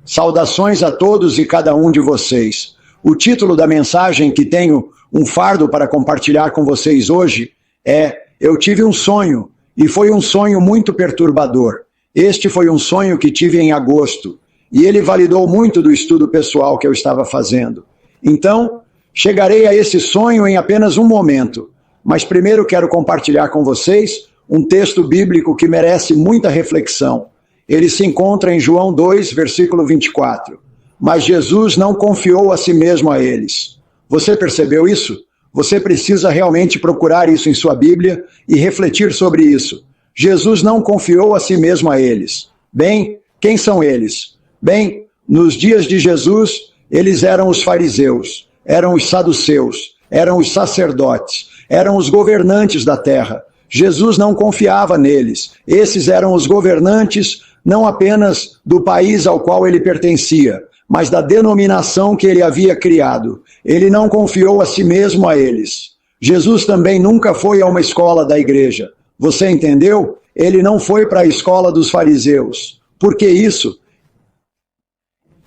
Saudações a todos e cada um de vocês. O título da mensagem que tenho um fardo para compartilhar com vocês hoje é Eu tive um sonho, e foi um sonho muito perturbador. Este foi um sonho que tive em agosto, e ele validou muito do estudo pessoal que eu estava fazendo. Então, chegarei a esse sonho em apenas um momento, mas primeiro quero compartilhar com vocês um texto bíblico que merece muita reflexão. Ele se encontra em João 2, versículo 24. Mas Jesus não confiou a si mesmo a eles. Você percebeu isso? Você precisa realmente procurar isso em sua Bíblia e refletir sobre isso. Jesus não confiou a si mesmo a eles. Bem, quem são eles? Bem, nos dias de Jesus, eles eram os fariseus, eram os saduceus, eram os sacerdotes, eram os governantes da terra. Jesus não confiava neles. Esses eram os governantes não apenas do país ao qual ele pertencia, mas da denominação que ele havia criado. Ele não confiou a si mesmo a eles. Jesus também nunca foi a uma escola da igreja. Você entendeu? Ele não foi para a escola dos fariseus. Por que isso?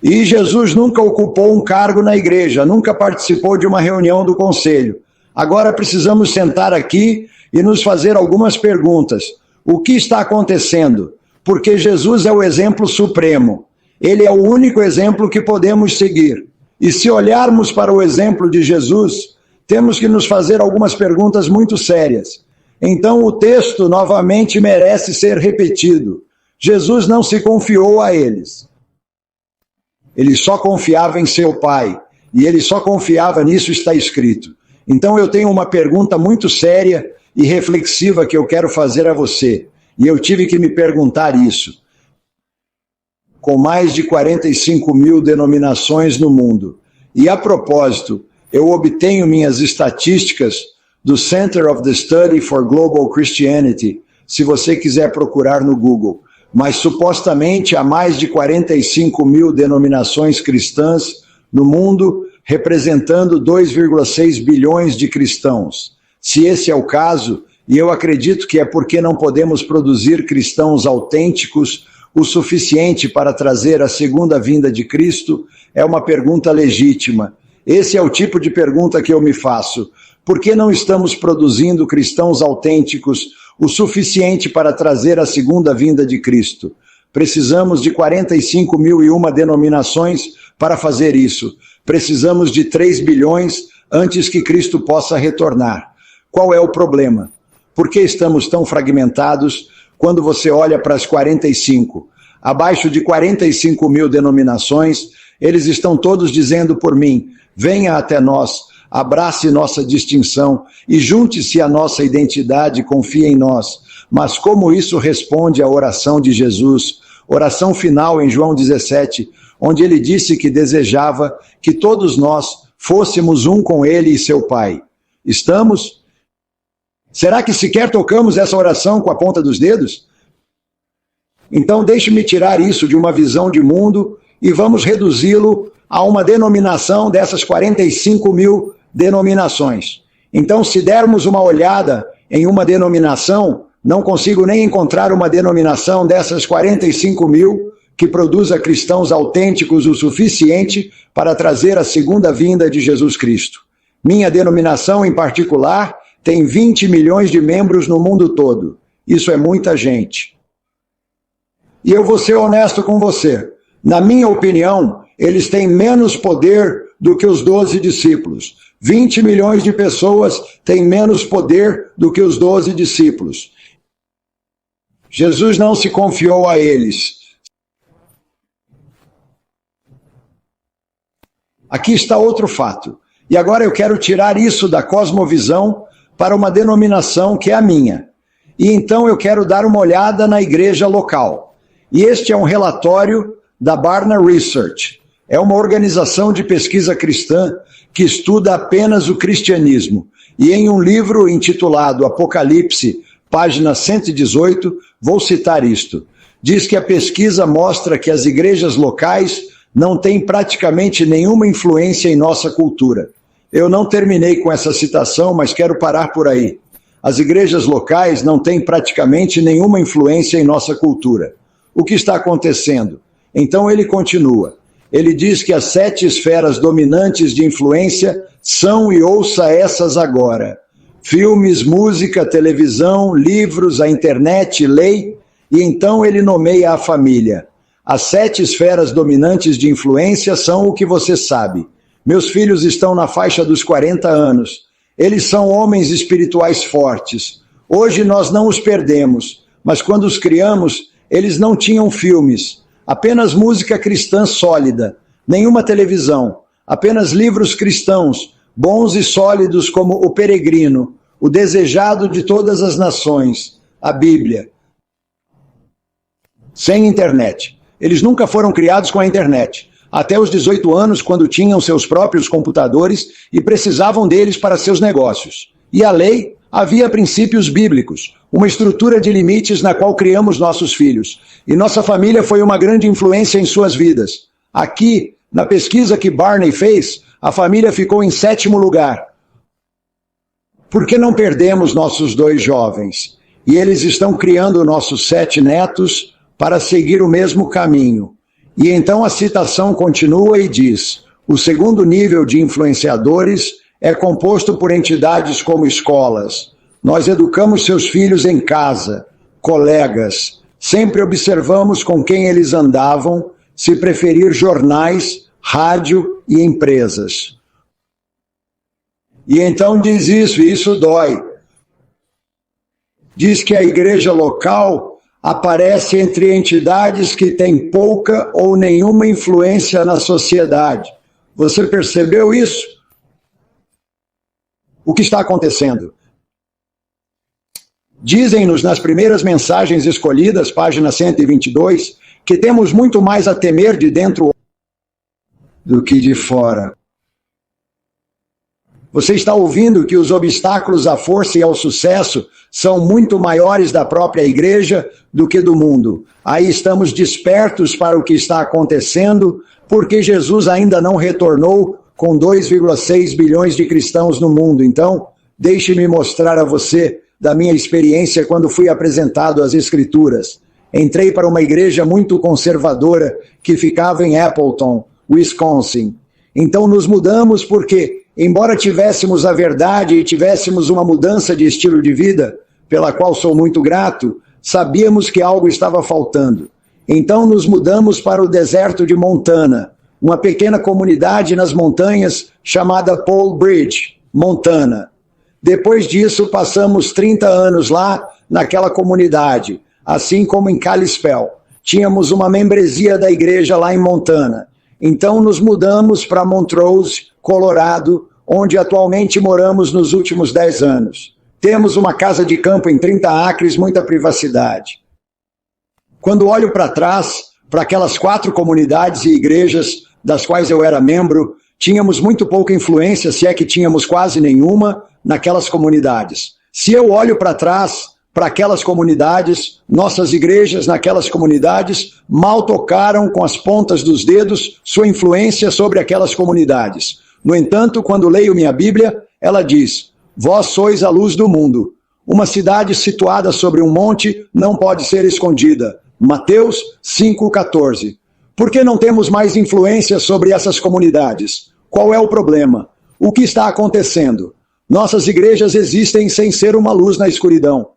E Jesus nunca ocupou um cargo na igreja, nunca participou de uma reunião do conselho. Agora precisamos sentar aqui e nos fazer algumas perguntas. O que está acontecendo? Porque Jesus é o exemplo supremo. Ele é o único exemplo que podemos seguir. E se olharmos para o exemplo de Jesus, temos que nos fazer algumas perguntas muito sérias. Então o texto novamente merece ser repetido. Jesus não se confiou a eles. Ele só confiava em seu Pai. E ele só confiava nisso, está escrito. Então eu tenho uma pergunta muito séria e reflexiva que eu quero fazer a você. E eu tive que me perguntar isso. Com mais de 45 mil denominações no mundo. E a propósito, eu obtenho minhas estatísticas do Center of the Study for Global Christianity, se você quiser procurar no Google. Mas supostamente há mais de 45 mil denominações cristãs no mundo, representando 2,6 bilhões de cristãos. Se esse é o caso, e eu acredito que é porque não podemos produzir cristãos autênticos o suficiente para trazer a segunda vinda de Cristo, é uma pergunta legítima. Esse é o tipo de pergunta que eu me faço. Por que não estamos produzindo cristãos autênticos o suficiente para trazer a segunda vinda de Cristo? Precisamos de 45.001 denominações para fazer isso. Precisamos de 3 bilhões antes que Cristo possa retornar. Qual é o problema? Por que estamos tão fragmentados quando você olha para as 45? Abaixo de 45 mil denominações, eles estão todos dizendo por mim, venha até nós, abrace nossa distinção e junte-se à nossa identidade, confie em nós. Mas como isso responde à oração de Jesus, oração final em João 17, onde ele disse que desejava que todos nós fôssemos um com ele e seu Pai. Estamos? Será que sequer tocamos essa oração com a ponta dos dedos? Então deixe-me tirar isso de uma visão de mundo e vamos reduzi-lo a uma denominação dessas 45 mil denominações. Então, se dermos uma olhada em uma denominação, não consigo nem encontrar uma denominação dessas 45 mil que produza cristãos autênticos o suficiente para trazer a segunda vinda de Jesus Cristo. Minha denominação, em particular, tem 20 milhões de membros no mundo todo. Isso é muita gente. E eu vou ser honesto com você. Na minha opinião, eles têm menos poder do que os 12 discípulos. 20 milhões de pessoas têm menos poder do que os 12 discípulos. Jesus não se confiou a eles. Aqui está outro fato. E agora eu quero tirar isso da cosmovisão para uma denominação que é a minha. E então eu quero dar uma olhada na igreja local. E este é um relatório da Barna Research. É uma organização de pesquisa cristã que estuda apenas o cristianismo. E em um livro intitulado Apocalipse, página 118, vou citar isto. Diz que a pesquisa mostra que as igrejas locais não têm praticamente nenhuma influência em nossa cultura. Eu não terminei com essa citação, mas quero parar por aí. As igrejas locais não têm praticamente nenhuma influência em nossa cultura. O que está acontecendo? Então ele continua. Ele diz que as 7 esferas dominantes de influência são, e ouça essas agora: filmes, música, televisão, livros, a internet, lei, e então ele nomeia a família. As 7 esferas dominantes de influência são o que você sabe. Meus filhos estão na faixa dos 40 anos. Eles são homens espirituais fortes. Hoje nós não os perdemos, mas quando os criamos, eles não tinham filmes, apenas música cristã sólida, nenhuma televisão, apenas livros cristãos, bons e sólidos como O Peregrino, O Desejado de Todas as Nações, a Bíblia. Sem internet. Eles nunca foram criados com a internet. Até os 18 anos, quando tinham seus próprios computadores e precisavam deles para seus negócios. E a lei, havia princípios bíblicos, uma estrutura de limites na qual criamos nossos filhos. E nossa família foi uma grande influência em suas vidas. Aqui, na pesquisa que Barney fez, a família ficou em 7º lugar. Por que não perdemos nossos 2 jovens? E eles estão criando nossos 7 netos para seguir o mesmo caminho. E então a citação continua e diz: o segundo nível de influenciadores é composto por entidades como escolas. Nós educamos seus filhos em casa, colegas, sempre observamos com quem eles andavam, se preferir jornais, rádio e empresas. E então diz isso, e isso dói. Diz que a igreja local aparece entre entidades que têm pouca ou nenhuma influência na sociedade. Você percebeu isso? O que está acontecendo? Dizem-nos nas primeiras mensagens escolhidas, página 122, que temos muito mais a temer de dentro do que de fora. Você está ouvindo que os obstáculos à força e ao sucesso são muito maiores da própria igreja do que do mundo. Aí estamos despertos para o que está acontecendo, porque Jesus ainda não retornou com 2,6 bilhões de cristãos no mundo. Então, deixe-me mostrar a você da minha experiência quando fui apresentado às Escrituras. Entrei para uma igreja muito conservadora que ficava em Appleton, Wisconsin. Então nos mudamos porque, embora tivéssemos a verdade e tivéssemos uma mudança de estilo de vida, pela qual sou muito grato, sabíamos que algo estava faltando. Então nos mudamos para o deserto de Montana, uma pequena comunidade nas montanhas chamada Pole Bridge, Montana. Depois disso, passamos 30 anos lá naquela comunidade, assim como em Kalispell. Tínhamos uma membresia da igreja lá em Montana. Então nos mudamos para Montrose, Colorado, onde atualmente moramos nos últimos 10 anos. Temos uma casa de campo em 30 acres, muita privacidade. Quando olho para trás, para aquelas 4 comunidades e igrejas das quais eu era membro, tínhamos muito pouca influência, se é que tínhamos quase nenhuma, naquelas comunidades. Se eu olho para trás, para aquelas comunidades, nossas igrejas naquelas comunidades mal tocaram com as pontas dos dedos sua influência sobre aquelas comunidades. No entanto, quando leio minha Bíblia, ela diz: vós sois a luz do mundo. Uma cidade situada sobre um monte não pode ser escondida. Mateus 5,14. Por que não temos mais influência sobre essas comunidades? Qual é o problema? O que está acontecendo? Nossas igrejas existem sem ser uma luz na escuridão.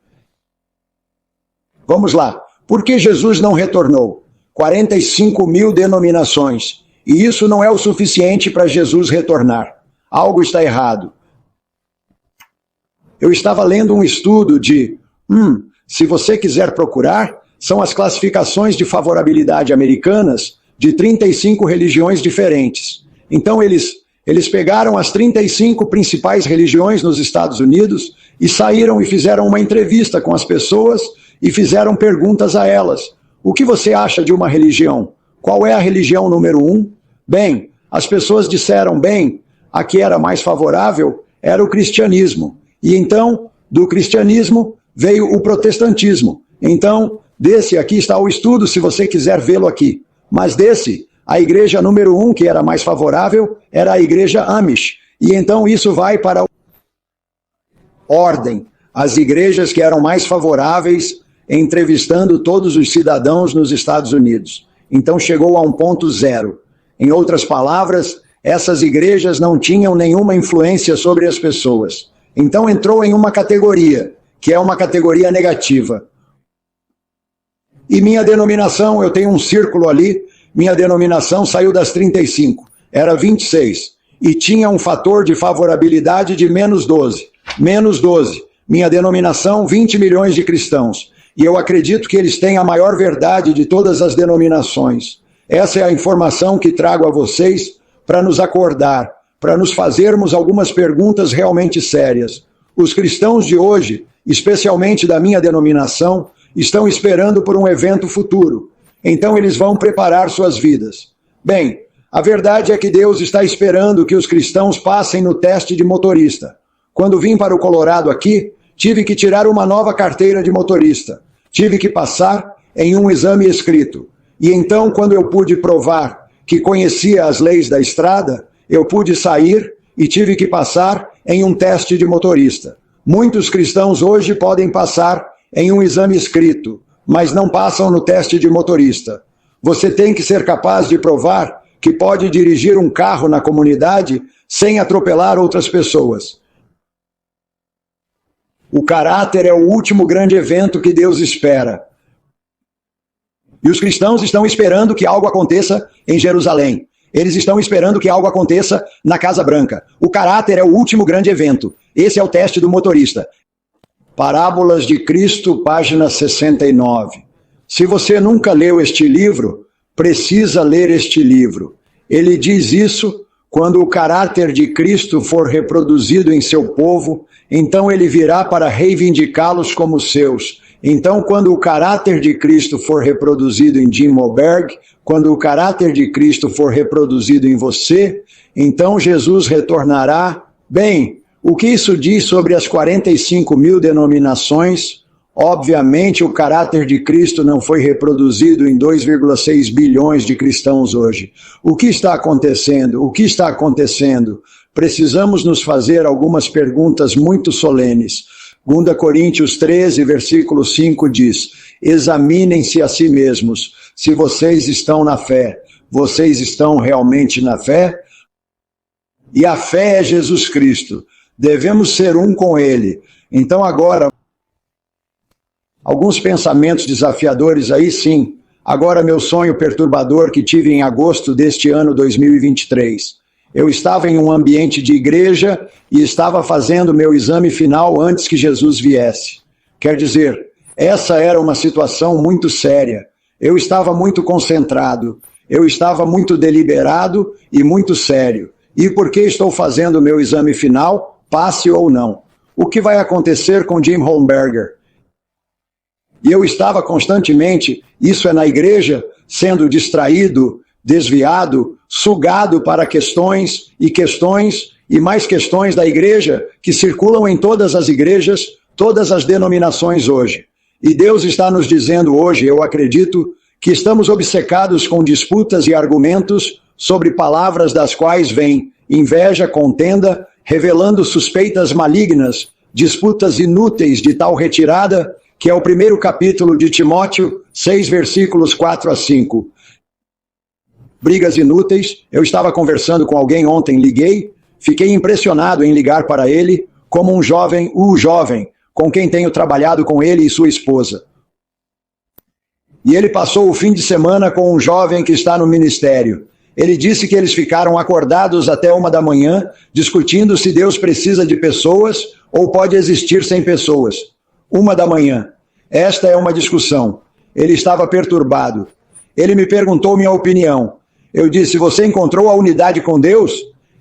Vamos lá. Por que Jesus não retornou? 45 mil denominações. E isso não é o suficiente para Jesus retornar. Algo está errado. Eu estava lendo um estudo de, se você quiser procurar, são as classificações de favorabilidade americanas de 35 religiões diferentes. Então eles pegaram as 35 principais religiões nos Estados Unidos e saíram e fizeram uma entrevista com as pessoas e fizeram perguntas a elas. O que você acha de uma religião? Qual é a religião número 1? Bem, as pessoas disseram, a que era mais favorável era o cristianismo. E então, do cristianismo veio o protestantismo. Então, desse aqui está o estudo, se você quiser vê-lo aqui. Mas desse, a igreja número 1, que era mais favorável, era a igreja Amish. E então isso vai para a ordem. As igrejas que eram mais favoráveis, entrevistando todos os cidadãos nos Estados Unidos. Então chegou a um ponto zero. Em outras palavras, essas igrejas não tinham nenhuma influência sobre as pessoas. Então entrou em uma categoria, que é uma categoria negativa. E minha denominação, eu tenho um círculo ali, minha denominação saiu das 35, era 26, e tinha um fator de favorabilidade de menos 12. Menos 12. Minha denominação, 20 milhões de cristãos. E eu acredito que eles têm a maior verdade de todas as denominações. Essa é a informação que trago a vocês para nos acordar, para nos fazermos algumas perguntas realmente sérias. Os cristãos de hoje, especialmente da minha denominação, estão esperando por um evento futuro. Então eles vão preparar suas vidas. Bem, a verdade é que Deus está esperando que os cristãos passem no teste de motorista. Quando vim para o Colorado aqui, tive que tirar uma nova carteira de motorista. Tive que passar em um exame escrito. E então, quando eu pude provar que conhecia as leis da estrada, eu pude sair e tive que passar em um teste de motorista. Muitos cristãos hoje podem passar em um exame escrito, mas não passam no teste de motorista. Você tem que ser capaz de provar que pode dirigir um carro na comunidade sem atropelar outras pessoas. O caráter é o último grande evento que Deus espera. E os cristãos estão esperando que algo aconteça em Jerusalém. Eles estão esperando que algo aconteça na Casa Branca. O caráter é o último grande evento. Esse é o teste do motorista. Parábolas de Cristo, página 69. Se você nunca leu este livro, precisa ler este livro. Ele diz isso: quando o caráter de Cristo for reproduzido em seu povo, então ele virá para reivindicá-los como seus. Então, quando o caráter de Cristo for reproduzido em Jim Moberg, quando o caráter de Cristo for reproduzido em você, então Jesus retornará. Bem, o que isso diz sobre as 45 mil denominações? Obviamente, o caráter de Cristo não foi reproduzido em 2,6 bilhões de cristãos hoje. O que está acontecendo? O que está acontecendo? Precisamos nos fazer algumas perguntas muito solenes. 2 Coríntios 13, versículo 5 diz: examinem-se a si mesmos, se vocês estão na fé. Vocês estão realmente na fé? E a fé é Jesus Cristo. Devemos ser um com Ele. Então agora, alguns pensamentos desafiadores aí, sim. Agora, meu sonho perturbador que tive em agosto deste ano 2023. Eu estava em um ambiente de igreja e estava fazendo meu exame final antes que Jesus viesse. Quer dizer, essa era uma situação muito séria. Eu estava muito concentrado, eu estava muito deliberado e muito sério. E por que estou fazendo meu exame final, passe ou não? O que vai acontecer com Jim Holmberger? E eu estava constantemente, isso é na igreja, sendo distraído, desviado, sugado para questões e mais questões da igreja que circulam em todas as igrejas, todas as denominações hoje. E Deus está nos dizendo hoje, eu acredito, que estamos obcecados com disputas e argumentos sobre palavras das quais vem inveja, contenda, revelando suspeitas malignas, disputas inúteis de tal retirada, que é o primeiro capítulo de Timóteo, 6 versículos 4 a 5. Brigas inúteis. Eu estava conversando com alguém ontem, liguei, fiquei impressionado em ligar para ele, como um jovem, com quem tenho trabalhado com ele e sua esposa. E ele passou o fim de semana com um jovem que está no ministério. Ele disse que eles ficaram acordados até 1 da manhã, discutindo se Deus precisa de pessoas ou pode existir sem pessoas. 1 da manhã. Esta é uma discussão. Ele estava perturbado. Ele me perguntou minha opinião. Eu disse: você encontrou a unidade com Deus?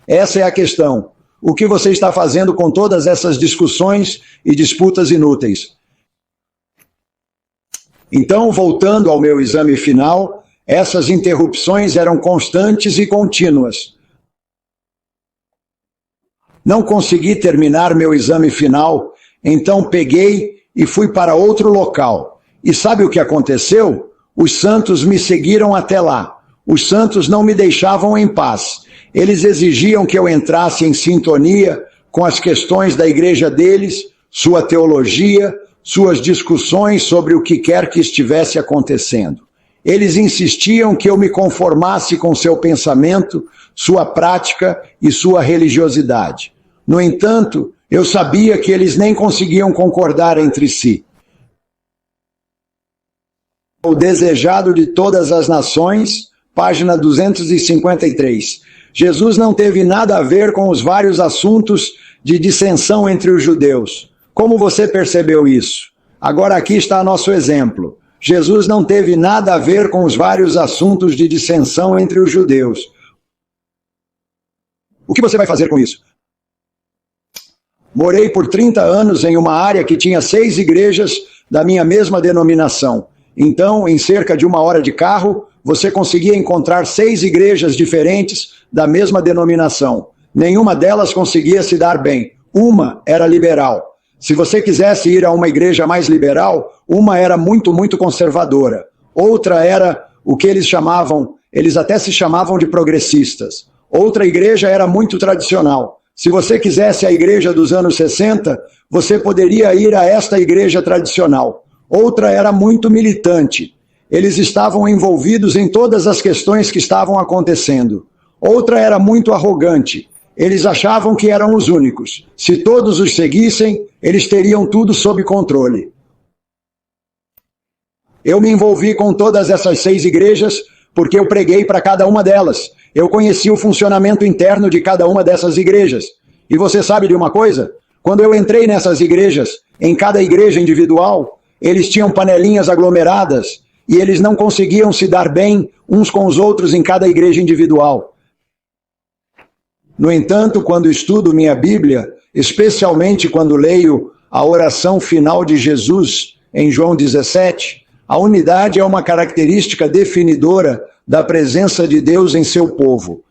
Essa é a questão. O que você está fazendo com todas essas discussões e disputas inúteis? Então, voltando ao meu exame final, essas interrupções eram constantes e contínuas. Não consegui terminar meu exame final, então peguei e fui para outro local. E sabe o que aconteceu? Os santos me seguiram até lá. Os santos não me deixavam em paz. Eles exigiam que eu entrasse em sintonia com as questões da igreja deles, sua teologia, suas discussões sobre o que quer que estivesse acontecendo. Eles insistiam que eu me conformasse com seu pensamento, sua prática e sua religiosidade. No entanto, eu sabia que eles nem conseguiam concordar entre si. O desejado de todas as nações, página 253. Jesus não teve nada a ver com os vários assuntos de dissensão entre os judeus. Como você percebeu isso? Agora aqui está nosso exemplo. Jesus não teve nada a ver com os vários assuntos de dissensão entre os judeus. O que você vai fazer com isso? Morei por 30 anos em uma área que tinha 6 igrejas da minha mesma denominação. Então, em cerca de 1 hora de carro, você conseguia encontrar 6 igrejas diferentes da mesma denominação. Nenhuma delas conseguia se dar bem. Uma era liberal. Se você quisesse ir a uma igreja mais liberal, uma era muito conservadora. Outra era o que eles chamavam, eles até se chamavam de progressistas. Outra igreja era muito tradicional. Se você quisesse a igreja dos anos 60, você poderia ir a esta igreja tradicional. Outra era muito militante. Eles estavam envolvidos em todas as questões que estavam acontecendo. Outra era muito arrogante. Eles achavam que eram os únicos. Se todos os seguissem, eles teriam tudo sob controle. Eu me envolvi com todas essas 6 igrejas porque eu preguei para cada uma delas. Eu conheci o funcionamento interno de cada uma dessas igrejas. E você sabe de uma coisa? Quando eu entrei nessas igrejas, em cada igreja individual, eles tinham panelinhas aglomeradas e eles não conseguiam se dar bem uns com os outros em cada igreja individual. No entanto, quando estudo minha Bíblia, especialmente quando leio a oração final de Jesus em João 17, a unidade é uma característica definidora da presença de Deus em seu povo.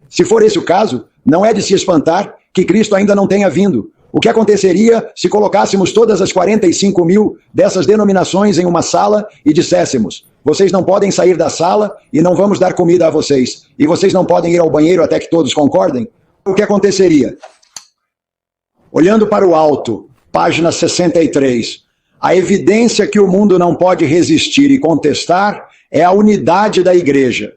Se for esse o caso, não é de se espantar que Cristo ainda não tenha vindo. O que aconteceria se colocássemos todas as 45 mil dessas denominações em uma sala e disséssemos: vocês não podem sair da sala e não vamos dar comida a vocês, e vocês não podem ir ao banheiro até que todos concordem? O que aconteceria? Olhando para o alto, página 63, a evidência que o mundo não pode resistir e contestar é a unidade da igreja.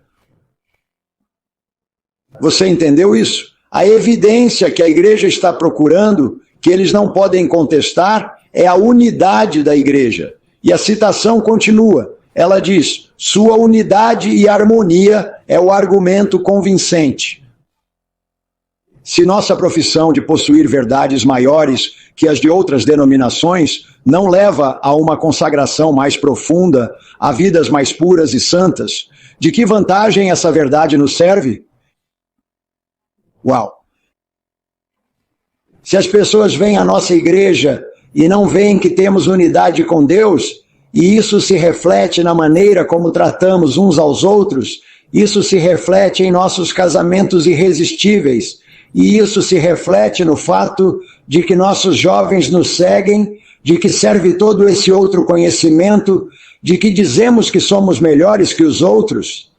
Você entendeu isso? A evidência que a igreja está procurando, que eles não podem contestar, é a unidade da igreja. E a citação continua. Ela diz: sua unidade e harmonia é o argumento convincente. Se nossa profissão de possuir verdades maiores que as de outras denominações não leva a uma consagração mais profunda, a vidas mais puras e santas, de que vantagem essa verdade nos serve? Uau! Se as pessoas vêm à nossa igreja e não veem que temos unidade com Deus, e isso se reflete na maneira como tratamos uns aos outros, isso se reflete em nossos casamentos irresistíveis, e isso se reflete no fato de que nossos jovens nos seguem, de que serve todo esse outro conhecimento, de que dizemos que somos melhores que os outros.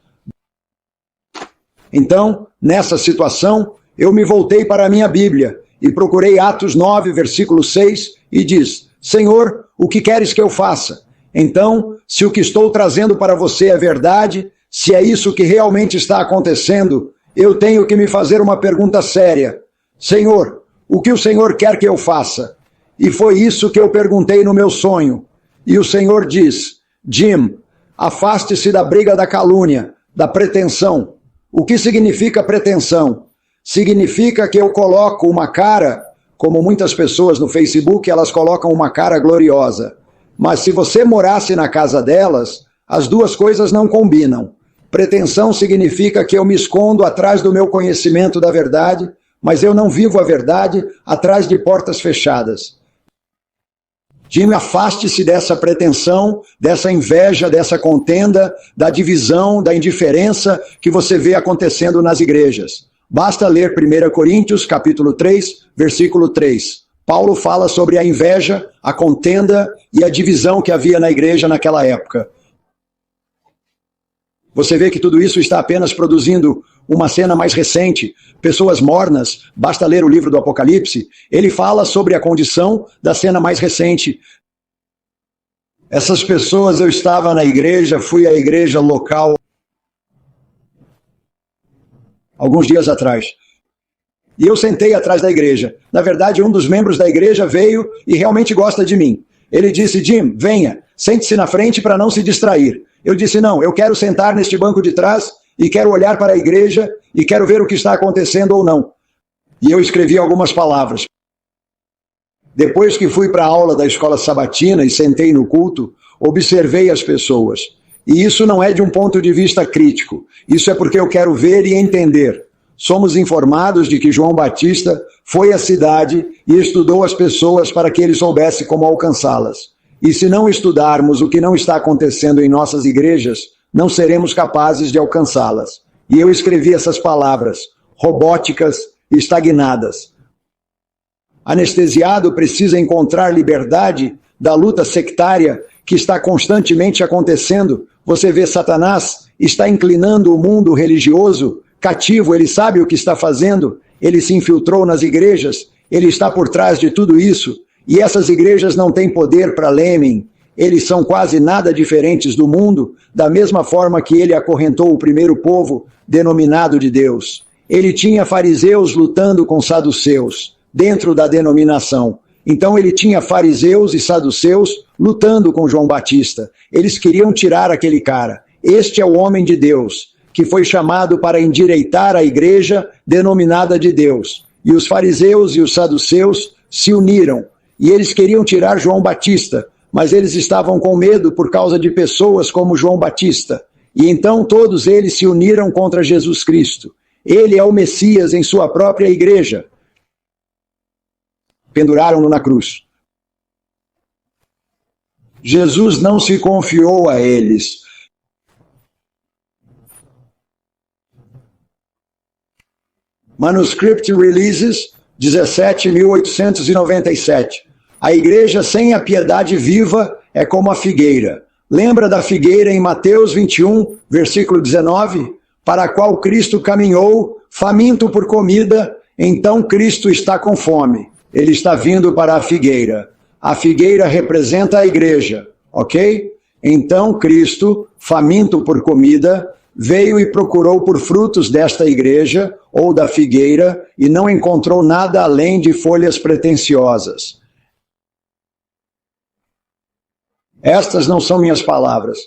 Então, nessa situação, eu me voltei para a minha Bíblia e procurei Atos 9, versículo 6, e diz: Senhor, o que queres que eu faça? Então, se o que estou trazendo para você é verdade, se é isso que realmente está acontecendo, eu tenho que me fazer uma pergunta séria. Senhor, o que o Senhor quer que eu faça? E foi isso que eu perguntei no meu sonho. E o Senhor diz: Jim, afaste-se da briga da calúnia, da pretensão. O que significa pretensão? Significa que eu coloco uma cara, como muitas pessoas no Facebook, elas colocam uma cara gloriosa. Mas se você morasse na casa delas, as duas coisas não combinam. Pretensão significa que eu me escondo atrás do meu conhecimento da verdade, mas eu não vivo a verdade atrás de portas fechadas. Jimmy, afaste-se dessa pretensão, dessa inveja, dessa contenda, da divisão, da indiferença que você vê acontecendo nas igrejas. Basta ler 1 Coríntios, capítulo 3, versículo 3. Paulo fala sobre a inveja, a contenda e a divisão que havia na igreja naquela época. Você vê que tudo isso está apenas produzindo uma cena mais recente, pessoas mornas, basta ler o livro do Apocalipse, ele fala sobre a condição da cena mais recente. Essas pessoas, eu estava na igreja, fui à igreja local alguns dias atrás. E eu sentei atrás da igreja. Na verdade, um dos membros da igreja veio e realmente gosta de mim. Ele disse: Jim, venha, sente-se na frente para não se distrair. Eu disse: não, eu quero sentar neste banco de trás e quero olhar para a igreja e quero ver o que está acontecendo ou não. E eu escrevi algumas palavras. Depois que fui para a aula da escola sabatina e sentei no culto, observei as pessoas. E isso não é de um ponto de vista crítico. Isso é porque eu quero ver e entender. Somos informados de que João Batista foi à cidade e estudou as pessoas para que ele soubesse como alcançá-las. E se não estudarmos o que não está acontecendo em nossas igrejas, não seremos capazes de alcançá-las. E eu escrevi essas palavras, robóticas e estagnadas. Anestesiado precisa encontrar liberdade da luta sectária que está constantemente acontecendo. Você vê Satanás está inclinando o mundo religioso cativo, ele sabe o que está fazendo, ele se infiltrou nas igrejas, ele está por trás de tudo isso, e essas igrejas não têm poder para Lêmin, eles são quase nada diferentes do mundo, da mesma forma que ele acorrentou o primeiro povo denominado de Deus. Ele tinha fariseus lutando com saduceus, dentro da denominação. Então ele tinha fariseus e saduceus lutando com João Batista. Eles queriam tirar aquele cara. Este é o homem de Deus, que foi chamado para endireitar a igreja denominada de Deus. E os fariseus e os saduceus se uniram, e eles queriam tirar João Batista, mas eles estavam com medo por causa de pessoas como João Batista. E então todos eles se uniram contra Jesus Cristo. Ele é o Messias em sua própria igreja. Penduraram-no na cruz. Jesus não se confiou a eles. Manuscript Releases, 17.897. A igreja sem a piedade viva é como a figueira. Lembra da figueira em Mateus 21, versículo 19? Para a qual Cristo caminhou, faminto por comida, então Cristo está com fome. Ele está vindo para a figueira. A figueira representa a igreja, ok? Então Cristo, faminto por comida, veio e procurou por frutos desta igreja, ou da figueira, e não encontrou nada além de folhas pretensiosas. Estas não são minhas palavras.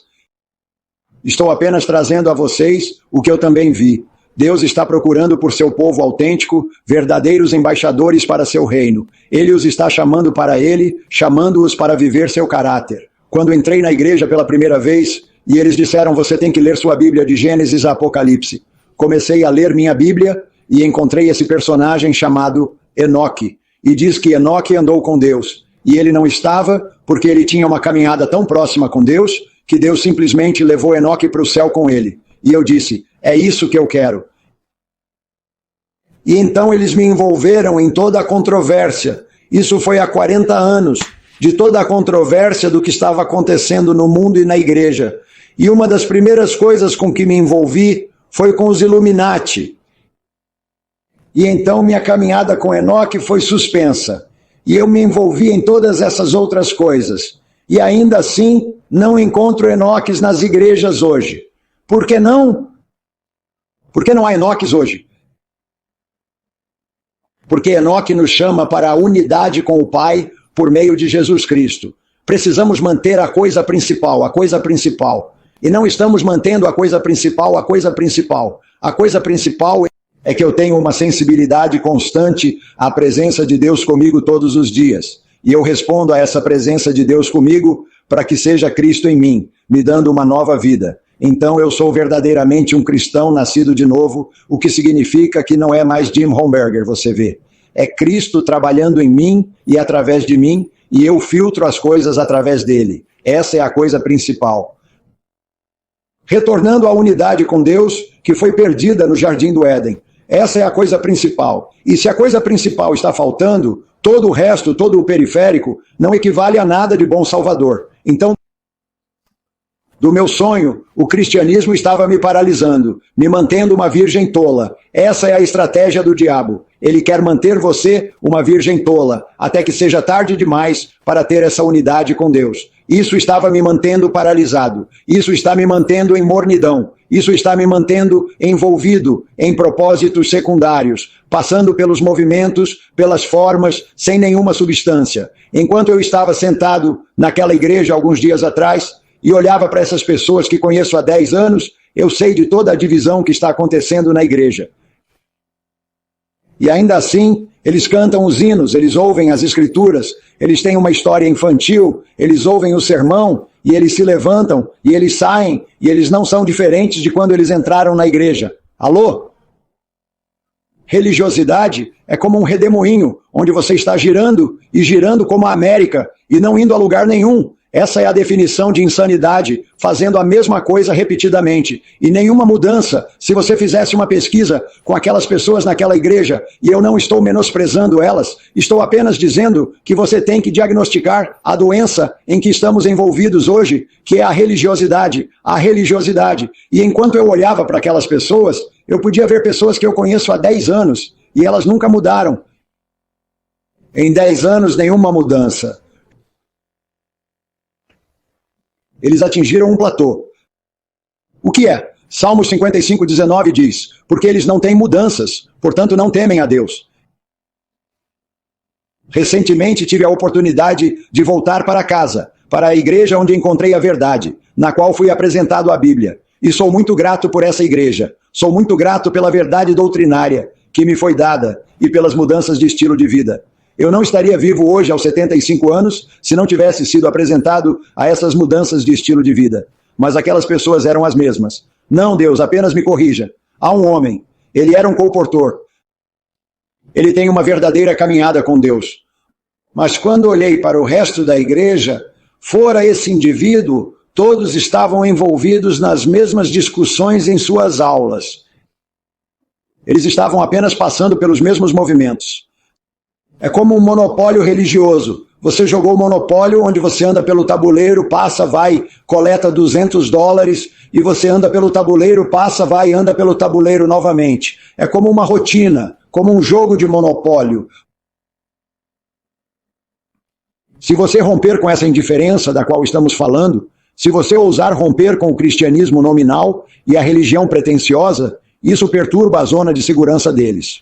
Estou apenas trazendo a vocês o que eu também vi. Deus está procurando por seu povo autêntico, verdadeiros embaixadores para seu reino. Ele os está chamando para ele, chamando-os para viver seu caráter. Quando entrei na igreja pela primeira vez, e eles disseram: você tem que ler sua Bíblia de Gênesis a Apocalipse. Comecei a ler minha Bíblia e encontrei esse personagem chamado Enoque. E diz que Enoque andou com Deus. E ele não estava porque ele tinha uma caminhada tão próxima com Deus que Deus simplesmente levou Enoque para o céu com ele. E eu disse: é isso que eu quero. E então eles me envolveram em toda a controvérsia. Isso foi há 40 anos, de toda a controvérsia do que estava acontecendo no mundo e na igreja. E uma das primeiras coisas com que me envolvi foi com os Illuminati. E então minha caminhada com Enoque foi suspensa. E eu me envolvi em todas essas outras coisas. E ainda assim, não encontro Enoques nas igrejas hoje. Por que não? Por que não há Enoques hoje? Porque Enoque nos chama para a unidade com o Pai por meio de Jesus Cristo. Precisamos manter a coisa principal, a coisa principal. E não estamos mantendo a coisa principal, a coisa principal. A coisa principal é que eu tenho uma sensibilidade constante à presença de Deus comigo todos os dias. E eu respondo a essa presença de Deus comigo para que seja Cristo em mim, me dando uma nova vida. Então eu sou verdadeiramente um cristão nascido de novo, o que significa que não é mais Jim Homberger, você vê. É Cristo trabalhando em mim e através de mim, e eu filtro as coisas através dele. Essa é a coisa principal. Retornando à unidade com Deus, que foi perdida no Jardim do Éden. Essa é a coisa principal. E se a coisa principal está faltando, todo o resto, todo o periférico, não equivale a nada de bom salvador. Então, do meu sonho, o cristianismo estava me paralisando, me mantendo uma virgem tola. Essa é a estratégia do diabo. Ele quer manter você uma virgem tola, até que seja tarde demais para ter essa unidade com Deus. Isso estava me mantendo paralisado. Isso está me mantendo em mornidão. Isso está me mantendo envolvido em propósitos secundários, passando pelos movimentos, pelas formas, sem nenhuma substância. Enquanto eu estava sentado naquela igreja alguns dias atrás e olhava para essas pessoas que conheço há 10 anos, eu sei de toda a divisão que está acontecendo na igreja. E ainda assim, eles cantam os hinos, eles ouvem as escrituras, eles têm uma história infantil, eles ouvem o sermão, e eles se levantam, e eles saem, e eles não são diferentes de quando eles entraram na igreja. Alô? Religiosidade é como um redemoinho, onde você está girando, e girando como a América, e não indo a lugar nenhum. Essa é a definição de insanidade, fazendo a mesma coisa repetidamente. E nenhuma mudança. Se você fizesse uma pesquisa com aquelas pessoas naquela igreja, e eu não estou menosprezando elas, estou apenas dizendo que você tem que diagnosticar a doença em que estamos envolvidos hoje, que é a religiosidade. A religiosidade. E enquanto eu olhava para aquelas pessoas, eu podia ver pessoas que eu conheço há 10 anos, e elas nunca mudaram. Em 10 anos, nenhuma mudança. Eles atingiram um platô. O que é? Salmos 55:19 diz, porque eles não têm mudanças, portanto não temem a Deus. Recentemente tive a oportunidade de voltar para casa, para a igreja onde encontrei a verdade, na qual fui apresentado a Bíblia. E sou muito grato por essa igreja. Sou muito grato pela verdade doutrinária que me foi dada e pelas mudanças de estilo de vida. Eu não estaria vivo hoje aos 75 anos se não tivesse sido apresentado a essas mudanças de estilo de vida. Mas aquelas pessoas eram as mesmas. Não, Deus, apenas me corrija. Há um homem, ele era um colportor. Ele tem uma verdadeira caminhada com Deus. Mas quando olhei para o resto da igreja, fora esse indivíduo, todos estavam envolvidos nas mesmas discussões em suas aulas. Eles estavam apenas passando pelos mesmos movimentos. É como um monopólio religioso. Você jogou o monopólio onde você anda pelo tabuleiro, passa, vai, coleta $200 e você anda pelo tabuleiro, passa, vai, anda pelo tabuleiro novamente. É como uma rotina, como um jogo de monopólio. Se você romper com essa indiferença da qual estamos falando, se você ousar romper com o cristianismo nominal e a religião pretensiosa, isso perturba a zona de segurança deles.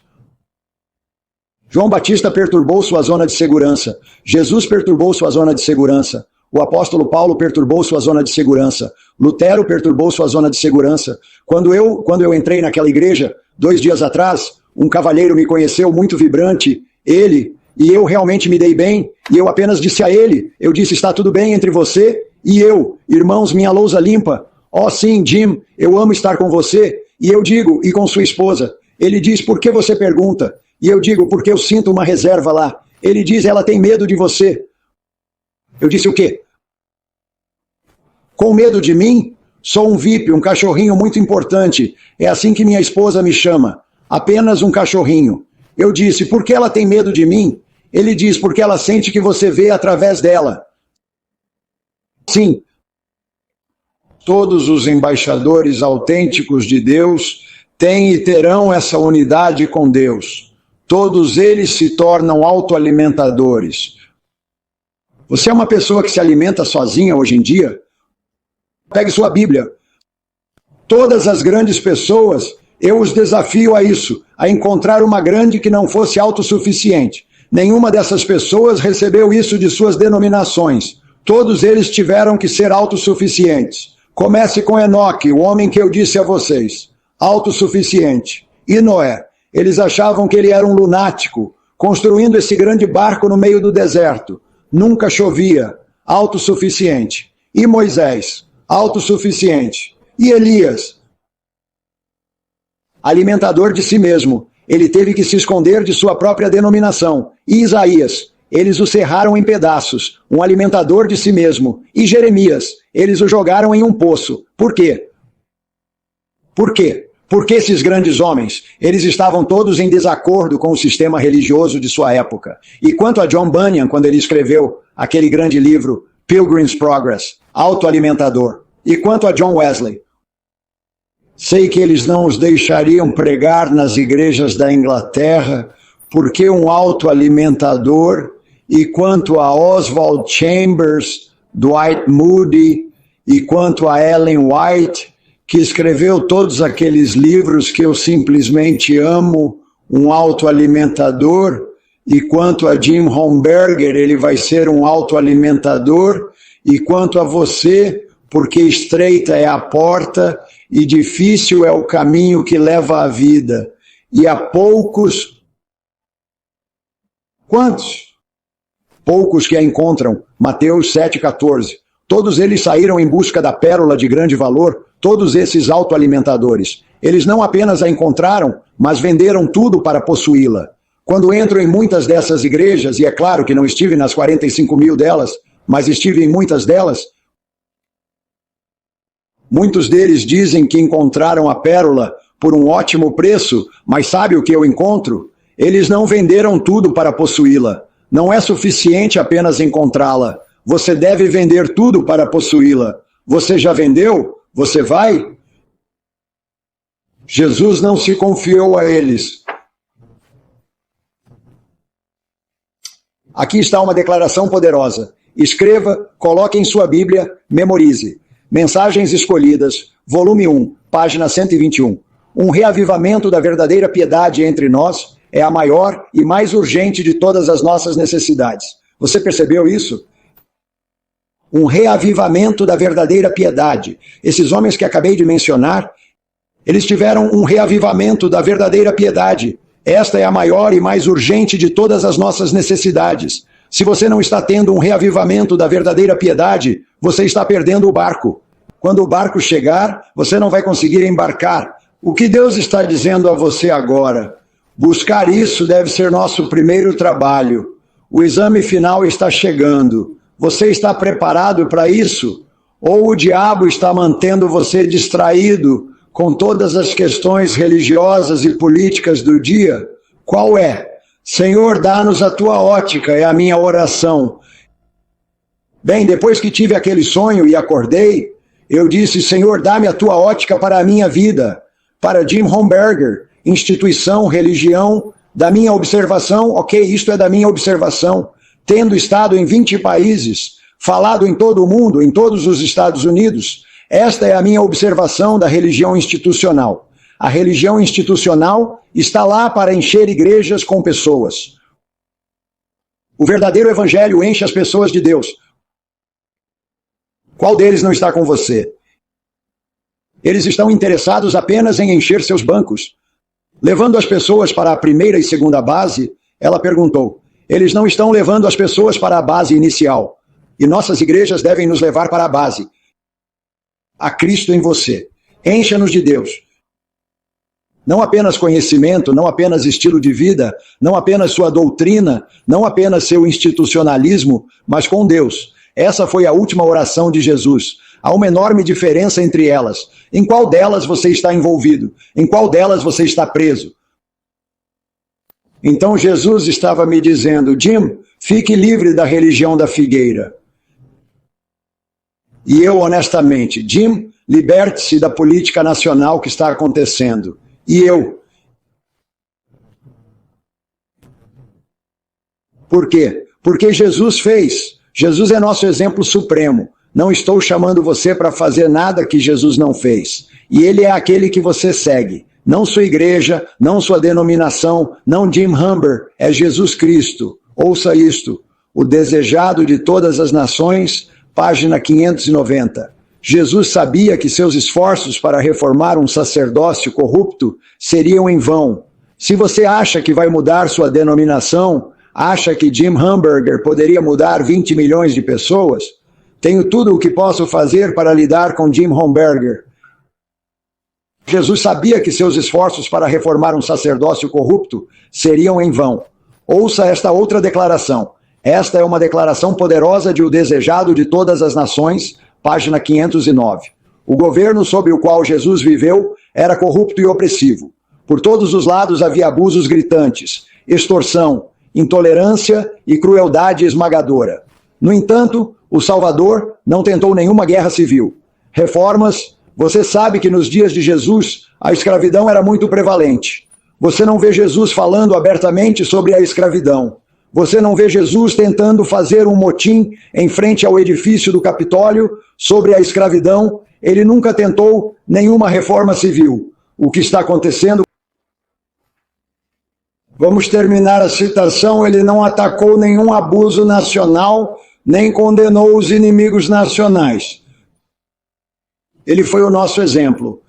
João Batista perturbou sua zona de segurança. Jesus perturbou sua zona de segurança. O apóstolo Paulo perturbou sua zona de segurança. Lutero perturbou sua zona de segurança. Quando eu entrei naquela igreja, 2 dias atrás, um cavalheiro me conheceu muito vibrante, ele, e eu realmente me dei bem, e eu apenas disse a ele, eu disse, está tudo bem entre você e eu, irmãos, minha lousa limpa. Oh sim, Jim, eu amo estar com você. E eu digo, e com sua esposa. Ele diz, por que você pergunta? E eu digo, porque eu sinto uma reserva lá. Ele diz, ela tem medo de você. Eu disse, o quê? Com medo de mim? Sou um VIP, um cachorrinho muito importante. É assim que minha esposa me chama. Apenas um cachorrinho. Eu disse, por que ela tem medo de mim? Ele diz, porque ela sente que você vê através dela. Sim. Todos os embaixadores autênticos de Deus têm e terão essa unidade com Deus. Todos eles se tornam autoalimentadores. Você é uma pessoa que se alimenta sozinha hoje em dia? Pegue sua Bíblia. Todas as grandes pessoas, eu os desafio a isso, a encontrar uma grande que não fosse autossuficiente. Nenhuma dessas pessoas recebeu isso de suas denominações. Todos eles tiveram que ser autossuficientes. Comece com Enoque, o homem que eu disse a vocês. Autossuficiente. E Noé. Eles achavam que ele era um lunático, construindo esse grande barco no meio do deserto. Nunca chovia. Autossuficiente. E Moisés? Autossuficiente. E Elias? Alimentador de si mesmo. Ele teve que se esconder de sua própria denominação. E Isaías? Eles o cerraram em pedaços. Um alimentador de si mesmo. E Jeremias? Eles o jogaram em um poço. Por quê? Por quê? Porque esses grandes homens, eles estavam todos em desacordo com o sistema religioso de sua época. E quanto a John Bunyan, quando ele escreveu aquele grande livro, Pilgrim's Progress, autoalimentador. E quanto a John Wesley, sei que eles não os deixariam pregar nas igrejas da Inglaterra, porque um autoalimentador. E quanto a Oswald Chambers, Dwight Moody e quanto a Ellen White, que escreveu todos aqueles livros que eu simplesmente amo, um autoalimentador, e quanto a Jim Homberger, ele vai ser um autoalimentador, e quanto a você, porque estreita é a porta e difícil é o caminho que leva à vida, e a poucos... Quantos? Poucos que a encontram. Mateus 7,14. Todos eles saíram em busca da pérola de grande valor, todos esses autoalimentadores. Eles não apenas a encontraram, mas venderam tudo para possuí-la. Quando entro em muitas dessas igrejas, e é claro que não estive nas 45 mil delas, mas estive em muitas delas, muitos deles dizem que encontraram a pérola por um ótimo preço, mas sabe o que eu encontro? Eles não venderam tudo para possuí-la. Não é suficiente apenas encontrá-la. Você deve vender tudo para possuí-la. Você já vendeu? Você vai? Jesus não se confiou a eles. Aqui está uma declaração poderosa. Escreva, coloque em sua Bíblia, memorize. Mensagens Escolhidas, volume 1, página 121. Um reavivamento da verdadeira piedade entre nós é a maior e mais urgente de todas as nossas necessidades. Você percebeu isso? Um reavivamento da verdadeira piedade. Esses homens que acabei de mencionar, eles tiveram um reavivamento da verdadeira piedade. Esta é a maior e mais urgente de todas as nossas necessidades. Se você não está tendo um reavivamento da verdadeira piedade, você está perdendo o barco. Quando o barco chegar, você não vai conseguir embarcar. O que Deus está dizendo a você agora? Buscar isso deve ser nosso primeiro trabalho. O exame final está chegando. Você está preparado para isso? Ou o diabo está mantendo você distraído com todas as questões religiosas e políticas do dia? Qual é? Senhor, dá-nos a tua ótica, é a minha oração. Bem, depois que tive aquele sonho e acordei, eu disse, Senhor, dá-me a tua ótica para a minha vida. Para Jim Homberger, instituição, religião, da minha observação, ok, isto é da minha observação, tendo estado em 20 países, falado em todo o mundo, em todos os Estados Unidos, esta é a minha observação da religião institucional. A religião institucional está lá para encher igrejas com pessoas. O verdadeiro evangelho enche as pessoas de Deus. Qual deles não está com você? Eles estão interessados apenas em encher seus bancos. Levando as pessoas para a primeira e segunda base, ela perguntou, eles não estão levando as pessoas para a base inicial. E nossas igrejas devem nos levar para a base. A Cristo em você. Encha-nos de Deus. Não apenas conhecimento, não apenas estilo de vida, não apenas sua doutrina, não apenas seu institucionalismo, mas com Deus. Essa foi a última oração de Jesus. Há uma enorme diferença entre elas. Em qual delas você está envolvido? Em qual delas você está preso? Então Jesus estava me dizendo, Jim, fique livre da religião da figueira. E eu, honestamente, Jim, liberte-se da política nacional que está acontecendo. E eu? Por quê? Porque Jesus fez. Jesus é nosso exemplo supremo. Não estou chamando você para fazer nada que Jesus não fez. E ele é aquele que você segue. Não sua igreja, não sua denominação, não Jim Humber, é Jesus Cristo. Ouça isto. O desejado de todas as nações, página 590. Jesus sabia que seus esforços para reformar um sacerdócio corrupto seriam em vão. Se você acha que vai mudar sua denominação, acha que Jim Homberger poderia mudar 20 milhões de pessoas, tenho tudo o que posso fazer para lidar com Jim Homberger. Jesus sabia que seus esforços para reformar um sacerdócio corrupto seriam em vão. Ouça esta outra declaração. Esta é uma declaração poderosa de o desejado de todas as nações, página 509. O governo sob o qual Jesus viveu era corrupto e opressivo. Por todos os lados havia abusos gritantes, extorsão, intolerância e crueldade esmagadora. No entanto, o Salvador não tentou nenhuma guerra civil. Reformas, você sabe que nos dias de Jesus a escravidão era muito prevalente. Você não vê Jesus falando abertamente sobre a escravidão. Você não vê Jesus tentando fazer um motim em frente ao edifício do Capitólio sobre a escravidão. Ele nunca tentou nenhuma reforma civil. O que está acontecendo... Vamos terminar a citação. Ele não atacou nenhum abuso nacional, nem condenou os inimigos nacionais. Ele foi o nosso exemplo.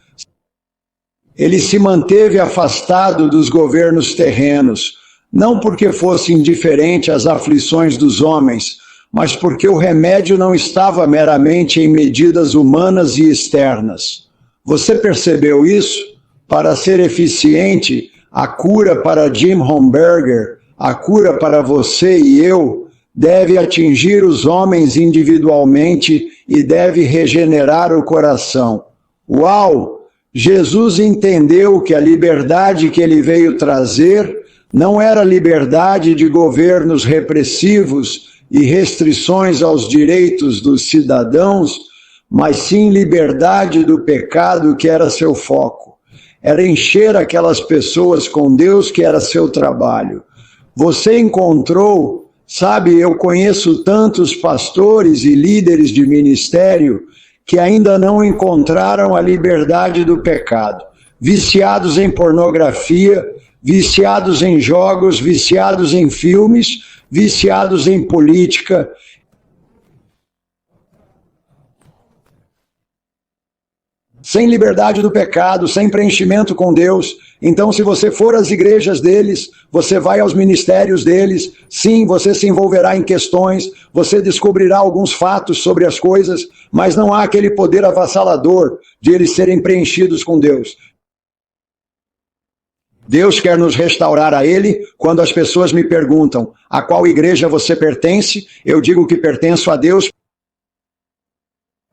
Ele se manteve afastado dos governos terrenos, não porque fosse indiferente às aflições dos homens, mas porque o remédio não estava meramente em medidas humanas e externas. Você percebeu isso? Para ser eficiente, a cura para Jim Homberger, a cura para você e eu, deve atingir os homens individualmente e deve regenerar o coração. Uau! Jesus entendeu que a liberdade que ele veio trazer não era liberdade de governos repressivos e restrições aos direitos dos cidadãos, mas sim liberdade do pecado, que era seu foco. Era encher aquelas pessoas com Deus, que era seu trabalho. Você encontrou, sabe, eu conheço tantos pastores e líderes de ministério que ainda não encontraram a liberdade do pecado, viciados em pornografia, viciados em jogos, viciados em filmes, viciados em política. Sem liberdade do pecado, sem preenchimento com Deus. Então, se você for às igrejas deles, você vai aos ministérios deles, sim, você se envolverá em questões, você descobrirá alguns fatos sobre as coisas, mas não há aquele poder avassalador de eles serem preenchidos com Deus. Deus quer nos restaurar a Ele. Quando as pessoas me perguntam a qual igreja você pertence, eu digo que pertenço a Deus.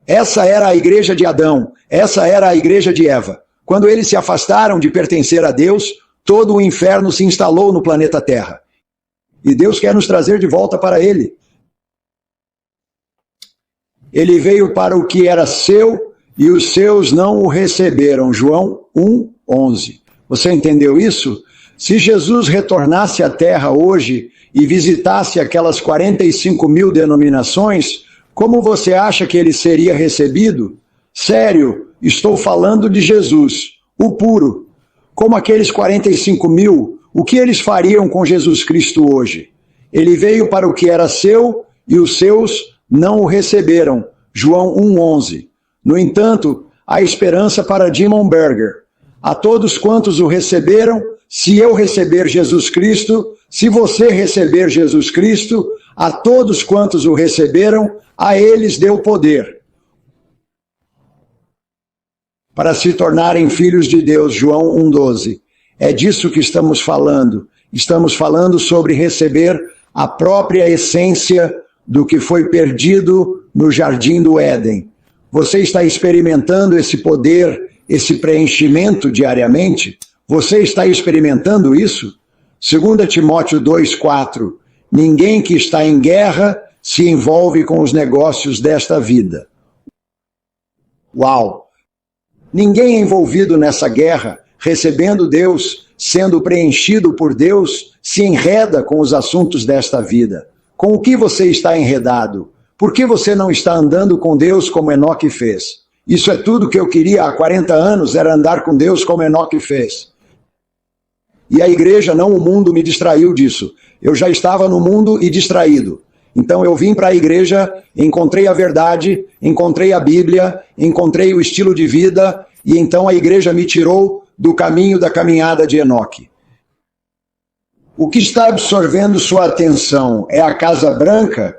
Essa era a igreja de Adão, essa era a igreja de Eva. Quando eles se afastaram de pertencer a Deus, todo o inferno se instalou no planeta Terra. E Deus quer nos trazer de volta para Ele. Ele veio para o que era seu e os seus não o receberam. João 1:11. Você entendeu isso? Se Jesus retornasse à Terra hoje e visitasse aquelas 45 mil denominações, como você acha que ele seria recebido? Sério, estou falando de Jesus, o puro. Como aqueles 45 mil, o que eles fariam com Jesus Cristo hoje? Ele veio para o que era seu e os seus não o receberam. João 1:11. No entanto, há esperança para Jim Homberger. A todos quantos o receberam, se eu receber Jesus Cristo, se você receber Jesus Cristo, a todos quantos o receberam, a eles deu poder para se tornarem filhos de Deus. João 1:12. É disso que estamos falando. Estamos falando sobre receber a própria essência do que foi perdido no Jardim do Éden. Você está experimentando esse poder, esse preenchimento diariamente? Você está experimentando isso? 2 Timóteo 2:4. Ninguém que está em guerra se envolve com os negócios desta vida. Uau! Ninguém envolvido nessa guerra, recebendo Deus, sendo preenchido por Deus, se enreda com os assuntos desta vida. Com o que você está enredado? Por que você não está andando com Deus como Enoque fez? Isso é tudo que eu queria há 40 anos, era andar com Deus como Enoque fez. E a igreja, não o mundo, me distraiu disso. Eu já estava no mundo e distraído. Então eu vim para a igreja, encontrei a verdade, encontrei a Bíblia, encontrei o estilo de vida, e então a igreja me tirou do caminho da caminhada de Enoque. O que está absorvendo sua atenção é a Casa Branca?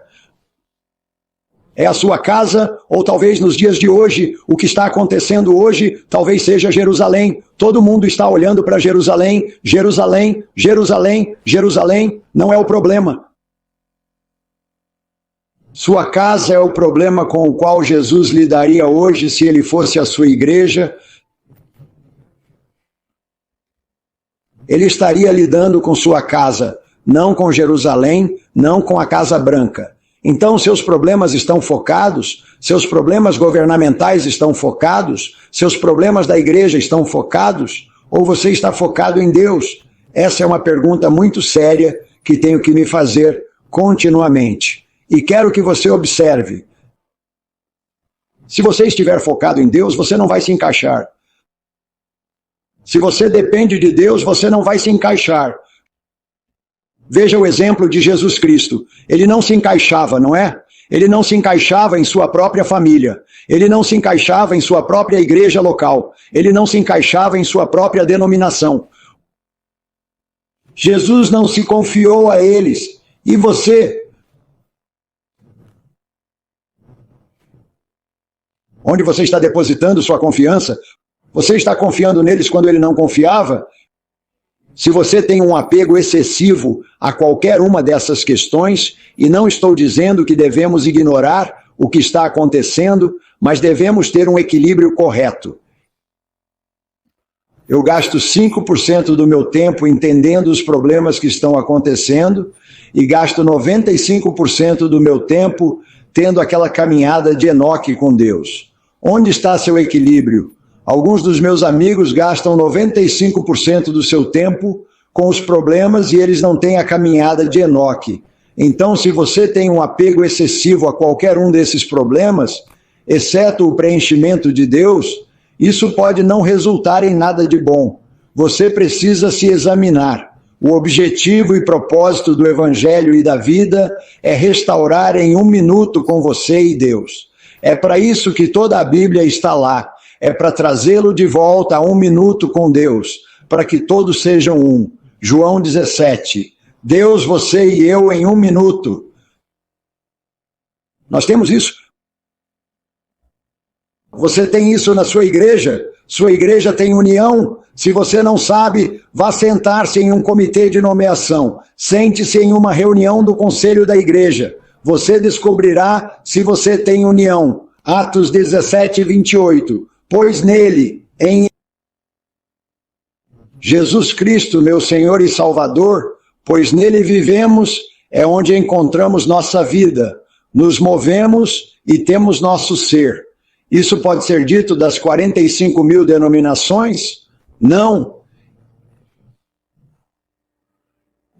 É a sua casa? Ou talvez nos dias de hoje, o que está acontecendo hoje, talvez seja Jerusalém. Todo mundo está olhando para Jerusalém, Jerusalém, Jerusalém, Jerusalém. Não é o problema. Sua casa é o problema com o qual Jesus lidaria hoje se ele fosse a sua igreja. Ele estaria lidando com sua casa, não com Jerusalém, não com a Casa Branca. Então seus problemas estão focados, seus problemas governamentais estão focados, seus problemas da igreja estão focados, ou você está focado em Deus? Essa é uma pergunta muito séria que tenho que me fazer continuamente. E quero que você observe. Se você estiver focado em Deus, você não vai se encaixar. Se você depende de Deus, você não vai se encaixar. Veja o exemplo de Jesus Cristo. Ele não se encaixava, não é? Ele não se encaixava em sua própria família. Ele não se encaixava em sua própria igreja local. Ele não se encaixava em sua própria denominação. Jesus não se confiou a eles. E você? Onde você está depositando sua confiança? Você está confiando neles quando ele não confiava? Se você tem um apego excessivo a qualquer uma dessas questões, e não estou dizendo que devemos ignorar o que está acontecendo, mas devemos ter um equilíbrio correto. Eu gasto 5% do meu tempo entendendo os problemas que estão acontecendo e gasto 95% do meu tempo tendo aquela caminhada de Enoque com Deus. Onde está seu equilíbrio? Alguns dos meus amigos gastam 95% do seu tempo com os problemas e eles não têm a caminhada de Enoque. Então, se você tem um apego excessivo a qualquer um desses problemas, exceto o preenchimento de Deus, isso pode não resultar em nada de bom. Você precisa se examinar. O objetivo e propósito do Evangelho e da vida é restaurar em 1 minuto com você e Deus. É para isso que toda a Bíblia está lá. É para trazê-lo de volta a 1 minuto com Deus, para que todos sejam um. João 17. Deus, você e eu em 1 minuto. Nós temos isso. Você tem isso na sua igreja? Sua igreja tem união? Se você não sabe, vá sentar-se em um comitê de nomeação. Sente-se em uma reunião do conselho da igreja. Você descobrirá se você tem união. Atos 17, 28. Pois nele, em Jesus Cristo, meu Senhor e Salvador, pois nele vivemos, é onde encontramos nossa vida, nos movemos e temos nosso ser. Isso pode ser dito das 45 mil denominações? Não.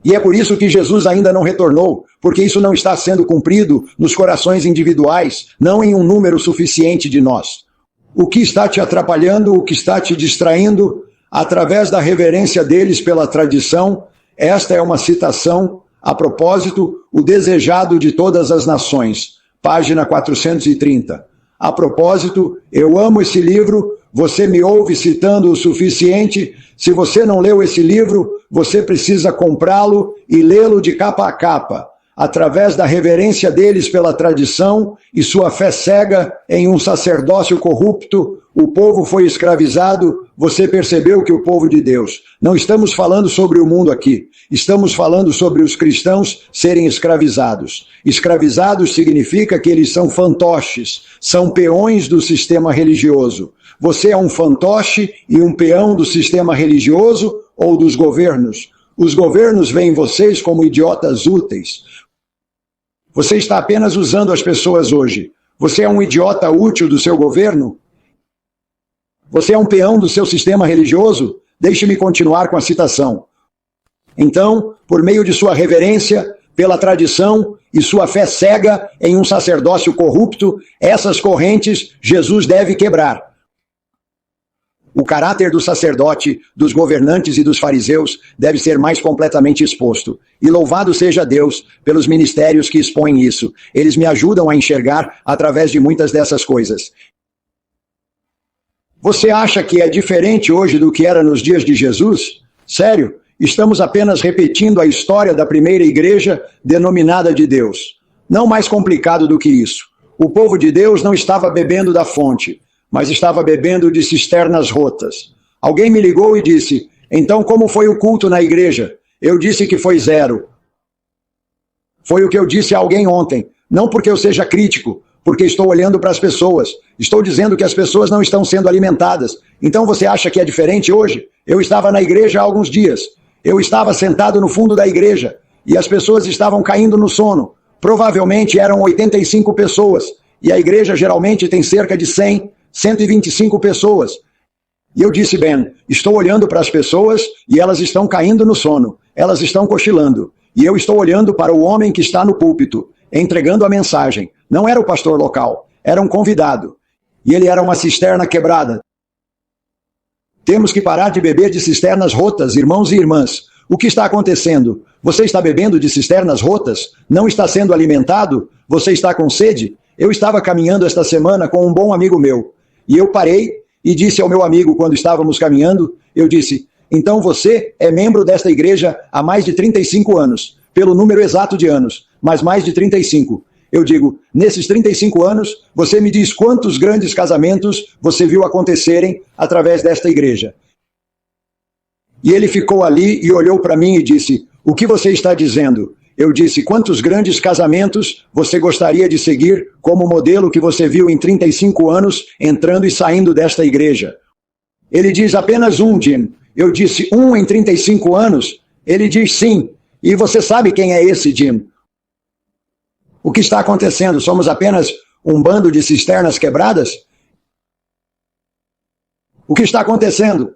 E é por isso que Jesus ainda não retornou, porque isso não está sendo cumprido nos corações individuais, não em um número suficiente de nós. O que está te atrapalhando, o que está te distraindo, através da reverência deles pela tradição, esta é uma citação, a propósito, o desejado de todas as nações, página 430. A propósito, eu amo esse livro, você me ouve citando o suficiente, se você não leu esse livro, você precisa comprá-lo e lê-lo de capa a capa. Através da reverência deles pela tradição e sua fé cega em um sacerdócio corrupto, o povo foi escravizado, você percebeu que o povo de Deus. Não estamos falando sobre o mundo aqui, estamos falando sobre os cristãos serem escravizados. Escravizados significa que eles são fantoches, são peões do sistema religioso. Você é um fantoche e um peão do sistema religioso ou dos governos? Os governos veem vocês como idiotas úteis. Você está apenas usando as pessoas hoje. Você é um idiota útil do seu governo? Você é um peão do seu sistema religioso? Deixe-me continuar com a citação. Então, por meio de sua reverência, pela tradição e sua fé cega em um sacerdócio corrupto, essas correntes Jesus deve quebrar. O caráter do sacerdote, dos governantes e dos fariseus deve ser mais completamente exposto. E louvado seja Deus pelos ministérios que expõem isso. Eles me ajudam a enxergar através de muitas dessas coisas. Você acha que é diferente hoje do que era nos dias de Jesus? Sério? Estamos apenas repetindo a história da primeira igreja denominada de Deus. Não mais complicado do que isso. O povo de Deus não estava bebendo da fonte, mas estava bebendo de cisternas rotas. Alguém me ligou e disse, então como foi o culto na igreja? Eu disse que foi 0. Foi o que eu disse a alguém ontem. Não porque eu seja crítico, porque estou olhando para as pessoas. Estou dizendo que as pessoas não estão sendo alimentadas. Então você acha que é diferente hoje? Eu estava na igreja há alguns dias. Eu estava sentado no fundo da igreja e as pessoas estavam caindo no sono. Provavelmente eram 85 pessoas. E a igreja geralmente tem cerca de 100, 125 pessoas. E eu disse, Ben, estou olhando para as pessoas e elas estão caindo no sono. Elas estão cochilando. E eu estou olhando para o homem que está no púlpito, entregando a mensagem. Não era o pastor local, era um convidado. E ele era uma cisterna quebrada. Temos que parar de beber de cisternas rotas, irmãos e irmãs. O que está acontecendo? Você está bebendo de cisternas rotas? Não está sendo alimentado? Você está com sede? Eu estava caminhando esta semana com um bom amigo meu. E eu parei e disse ao meu amigo, quando estávamos caminhando, eu disse, então você é membro desta igreja há mais de 35 anos, pelo número exato de anos, mas mais de 35. Eu digo, nesses 35 anos, você me diz quantos grandes casamentos você viu acontecerem através desta igreja. E ele ficou ali e olhou para mim e disse, o que você está dizendo? Eu disse, quantos grandes casamentos você gostaria de seguir como modelo que você viu em 35 anos entrando e saindo desta igreja? Ele diz, apenas um, Jim. Eu disse, um em 35 anos? Ele diz, sim. E você sabe quem é esse, Jim? O que está acontecendo? Somos apenas um bando de cisternas quebradas? O que está acontecendo?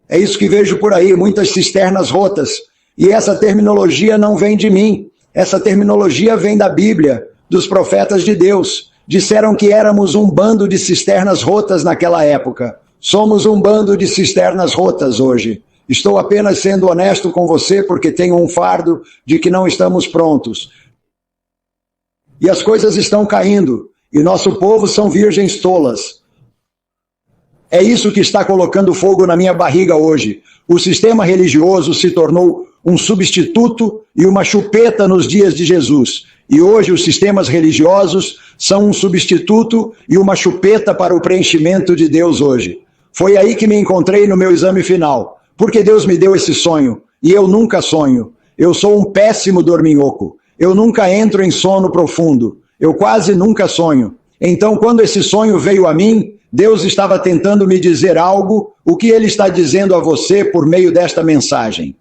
É isso que vejo por aí, muitas cisternas rotas. E essa terminologia não vem de mim. Essa terminologia vem da Bíblia, dos profetas de Deus. Disseram que éramos um bando de cisternas rotas naquela época. Somos um bando de cisternas rotas hoje. Estou apenas sendo honesto com você porque tenho um fardo de que não estamos prontos. E as coisas estão caindo. E nosso povo são virgens tolas. É isso que está colocando fogo na minha barriga hoje. O sistema religioso se tornou um substituto e uma chupeta nos dias de Jesus. E hoje os sistemas religiosos são um substituto e uma chupeta para o preenchimento de Deus hoje. Foi aí que me encontrei no meu exame final. Porque Deus me deu esse sonho. E eu nunca sonho. Eu sou um péssimo dorminhoco. Eu nunca entro em sono profundo. Eu quase nunca sonho. Então, quando esse sonho veio a mim, Deus estava tentando me dizer algo, o que Ele está dizendo a você por meio desta mensagem.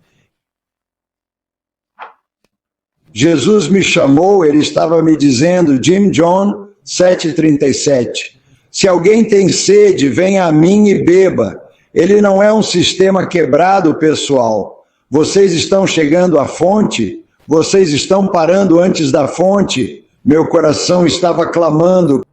Jesus me chamou, Ele estava me dizendo, Jim John 7,37, se alguém tem sede, venha a mim e beba. Ele não é um sistema quebrado, pessoal. Vocês estão chegando à fonte, vocês estão parando antes da fonte. Meu coração estava clamando.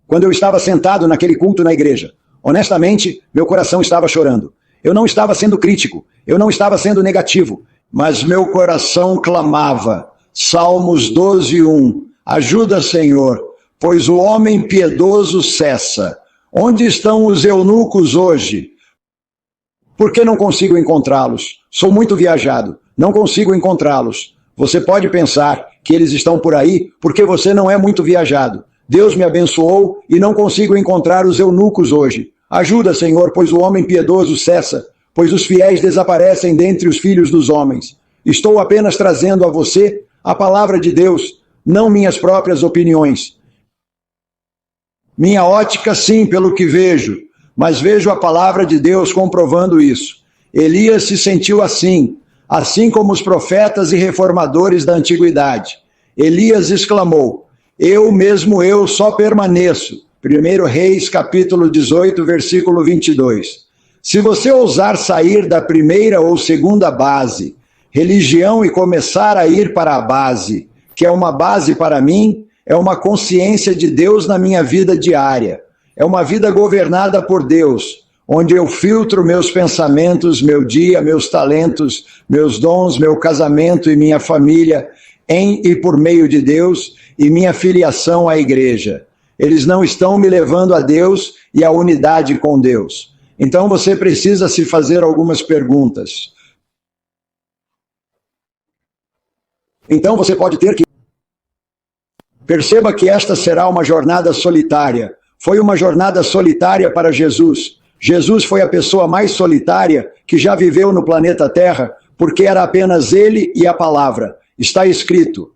Quando eu estava sentado naquele culto na igreja, honestamente, meu coração estava chorando. Eu não estava sendo crítico, eu não estava sendo negativo, mas meu coração clamava. Salmos 12:1. Ajuda, Senhor, pois o homem piedoso cessa. Onde estão os eunucos hoje? Por que não consigo encontrá-los? Sou muito viajado, não consigo encontrá-los. Você pode pensar que eles estão por aí porque você não é muito viajado. Deus me abençoou e não consigo encontrar os eunucos hoje. Ajuda, Senhor, pois o homem piedoso cessa, pois os fiéis desaparecem dentre os filhos dos homens. Estou apenas trazendo a você a palavra de Deus, não minhas próprias opiniões. Minha ótica, sim, pelo que vejo, mas vejo a palavra de Deus comprovando isso. Elias se sentiu assim como os profetas e reformadores da antiguidade. Elias exclamou, eu mesmo eu só permaneço. 1 Reis, capítulo 18, versículo 22. Se você ousar sair da primeira ou segunda base, religião, e começar a ir para a base, que é uma base para mim, é uma consciência de Deus na minha vida diária. É uma vida governada por Deus, onde eu filtro meus pensamentos, meu dia, meus talentos, meus dons, meu casamento e minha família em e por meio de Deus e minha filiação à igreja. Eles não estão me levando a Deus e à unidade com Deus. Então você precisa se fazer algumas perguntas. Então você pode ter que... Perceba que esta será uma jornada solitária. Foi uma jornada solitária para Jesus. Jesus foi a pessoa mais solitária que já viveu no planeta Terra, porque era apenas ele e a palavra. Está escrito.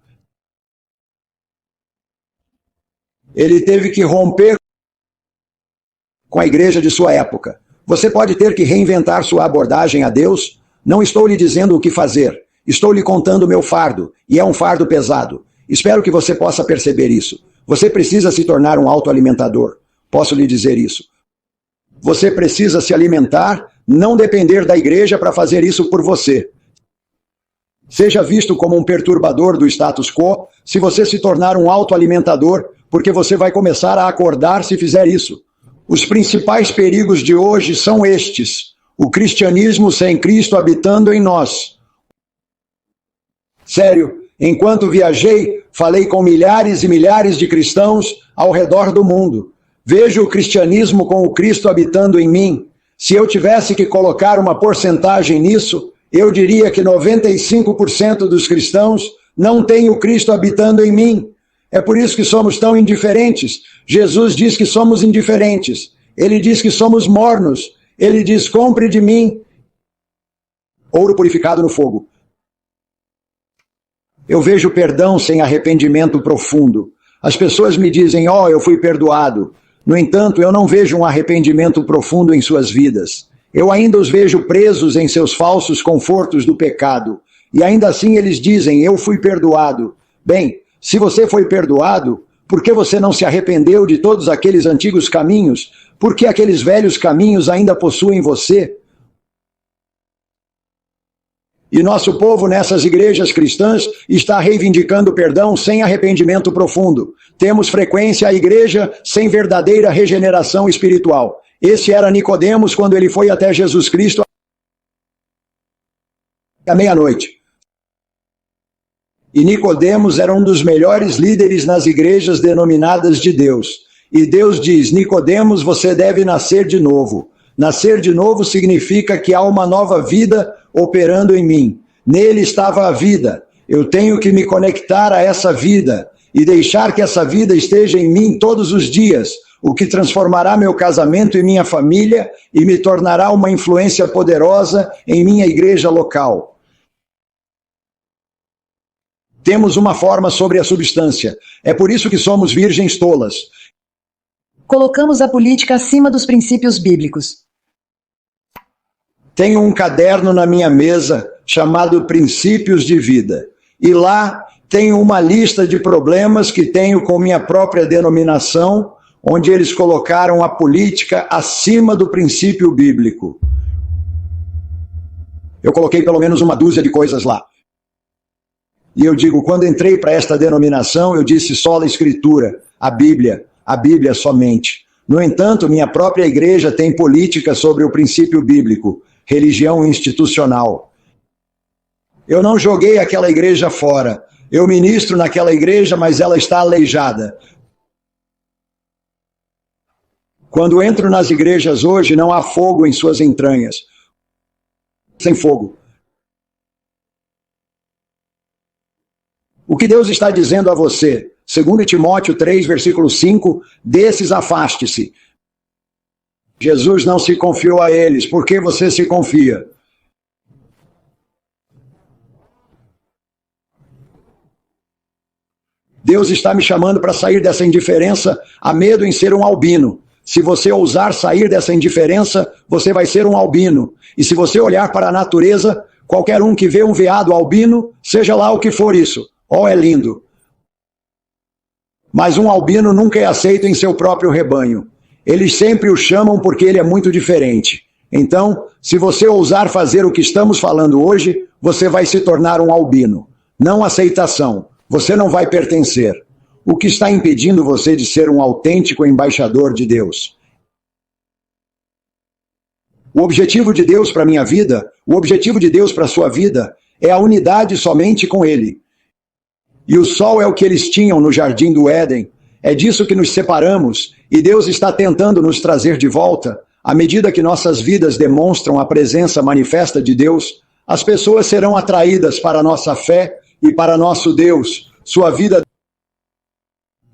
Ele teve que romper com a igreja de sua época. Você pode ter que reinventar sua abordagem a Deus? Não estou lhe dizendo o que fazer. Estou lhe contando o meu fardo, e é um fardo pesado. Espero que você possa perceber isso. Você precisa se tornar um autoalimentador. Posso lhe dizer isso. Você precisa se alimentar não depender da igreja para fazer isso por você. Seja visto como um perturbador do status quo se você se tornar um autoalimentador, porque você vai começar a acordar se fizer isso. Os principais perigos de hoje são estes: o cristianismo sem Cristo habitando em nós. Sério, enquanto viajei, falei com milhares e milhares de cristãos ao redor do mundo. Vejo o cristianismo com o Cristo habitando em mim. Se eu tivesse que colocar uma porcentagem nisso, eu diria que 95% dos cristãos não têm o Cristo habitando em mim. É por isso que somos tão indiferentes. Jesus diz que somos indiferentes. Ele diz que somos mornos. Ele diz: compre de mim ouro purificado no fogo. Eu vejo perdão sem arrependimento profundo. As pessoas me dizem: oh, eu fui perdoado. No entanto, eu não vejo um arrependimento profundo em suas vidas. Eu ainda os vejo presos em seus falsos confortos do pecado. E ainda assim eles dizem: eu fui perdoado. Bem, se você foi perdoado, por que você não se arrependeu de todos aqueles antigos caminhos? Por que aqueles velhos caminhos ainda possuem você? E nosso povo nessas igrejas cristãs está reivindicando perdão sem arrependimento profundo. Temos frequência à igreja sem verdadeira regeneração espiritual. Esse era Nicodemos quando ele foi até Jesus Cristo à meia-noite. E Nicodemos era um dos melhores líderes nas igrejas denominadas de Deus. E Deus diz: Nicodemos, você deve nascer de novo. Nascer de novo significa que há uma nova vida operando em mim. Nele estava a vida. Eu tenho que me conectar a essa vida e deixar que essa vida esteja em mim todos os dias, o que transformará meu casamento e minha família e me tornará uma influência poderosa em minha igreja local. Temos uma forma sobre a substância. É por isso que somos virgens tolas. Colocamos a política acima dos princípios bíblicos. Tenho um caderno na minha mesa chamado Princípios de Vida. E lá tenho uma lista de problemas que tenho com minha própria denominação, onde eles colocaram a política acima do princípio bíblico. Eu coloquei pelo menos uma dúzia de coisas lá. E eu digo, quando entrei para esta denominação, eu disse só a Escritura, a Bíblia somente. No entanto, minha própria igreja tem política sobre o princípio bíblico, religião institucional. Eu não joguei aquela igreja fora. Eu ministro naquela igreja, mas ela está aleijada. Quando entro nas igrejas hoje, não há fogo em suas entranhas. Sem fogo. O que Deus está dizendo a você? 2 Timóteo 3, versículo 5, desses afaste-se. Jesus não se confiou a eles, por que você se confia? Deus está me chamando para sair dessa indiferença a medo em ser um albino. Se você ousar sair dessa indiferença, você vai ser um albino. E se você olhar para a natureza, qualquer um que vê um veado albino, seja lá o que for isso, oh, é lindo. Mas um albino nunca é aceito em seu próprio rebanho. Eles sempre o chamam porque ele é muito diferente. Então, se você ousar fazer o que estamos falando hoje, você vai se tornar um albino. Não aceitação. Você não vai pertencer. O que está impedindo você de ser um autêntico embaixador de Deus? O objetivo de Deus para a minha vida, o objetivo de Deus para a sua vida, é a unidade somente com Ele. E o sol é o que eles tinham no jardim do Éden. É disso que nos separamos, e Deus está tentando nos trazer de volta. À medida que nossas vidas demonstram a presença manifesta de Deus, as pessoas serão atraídas para a nossa fé e para nosso Deus. Sua vida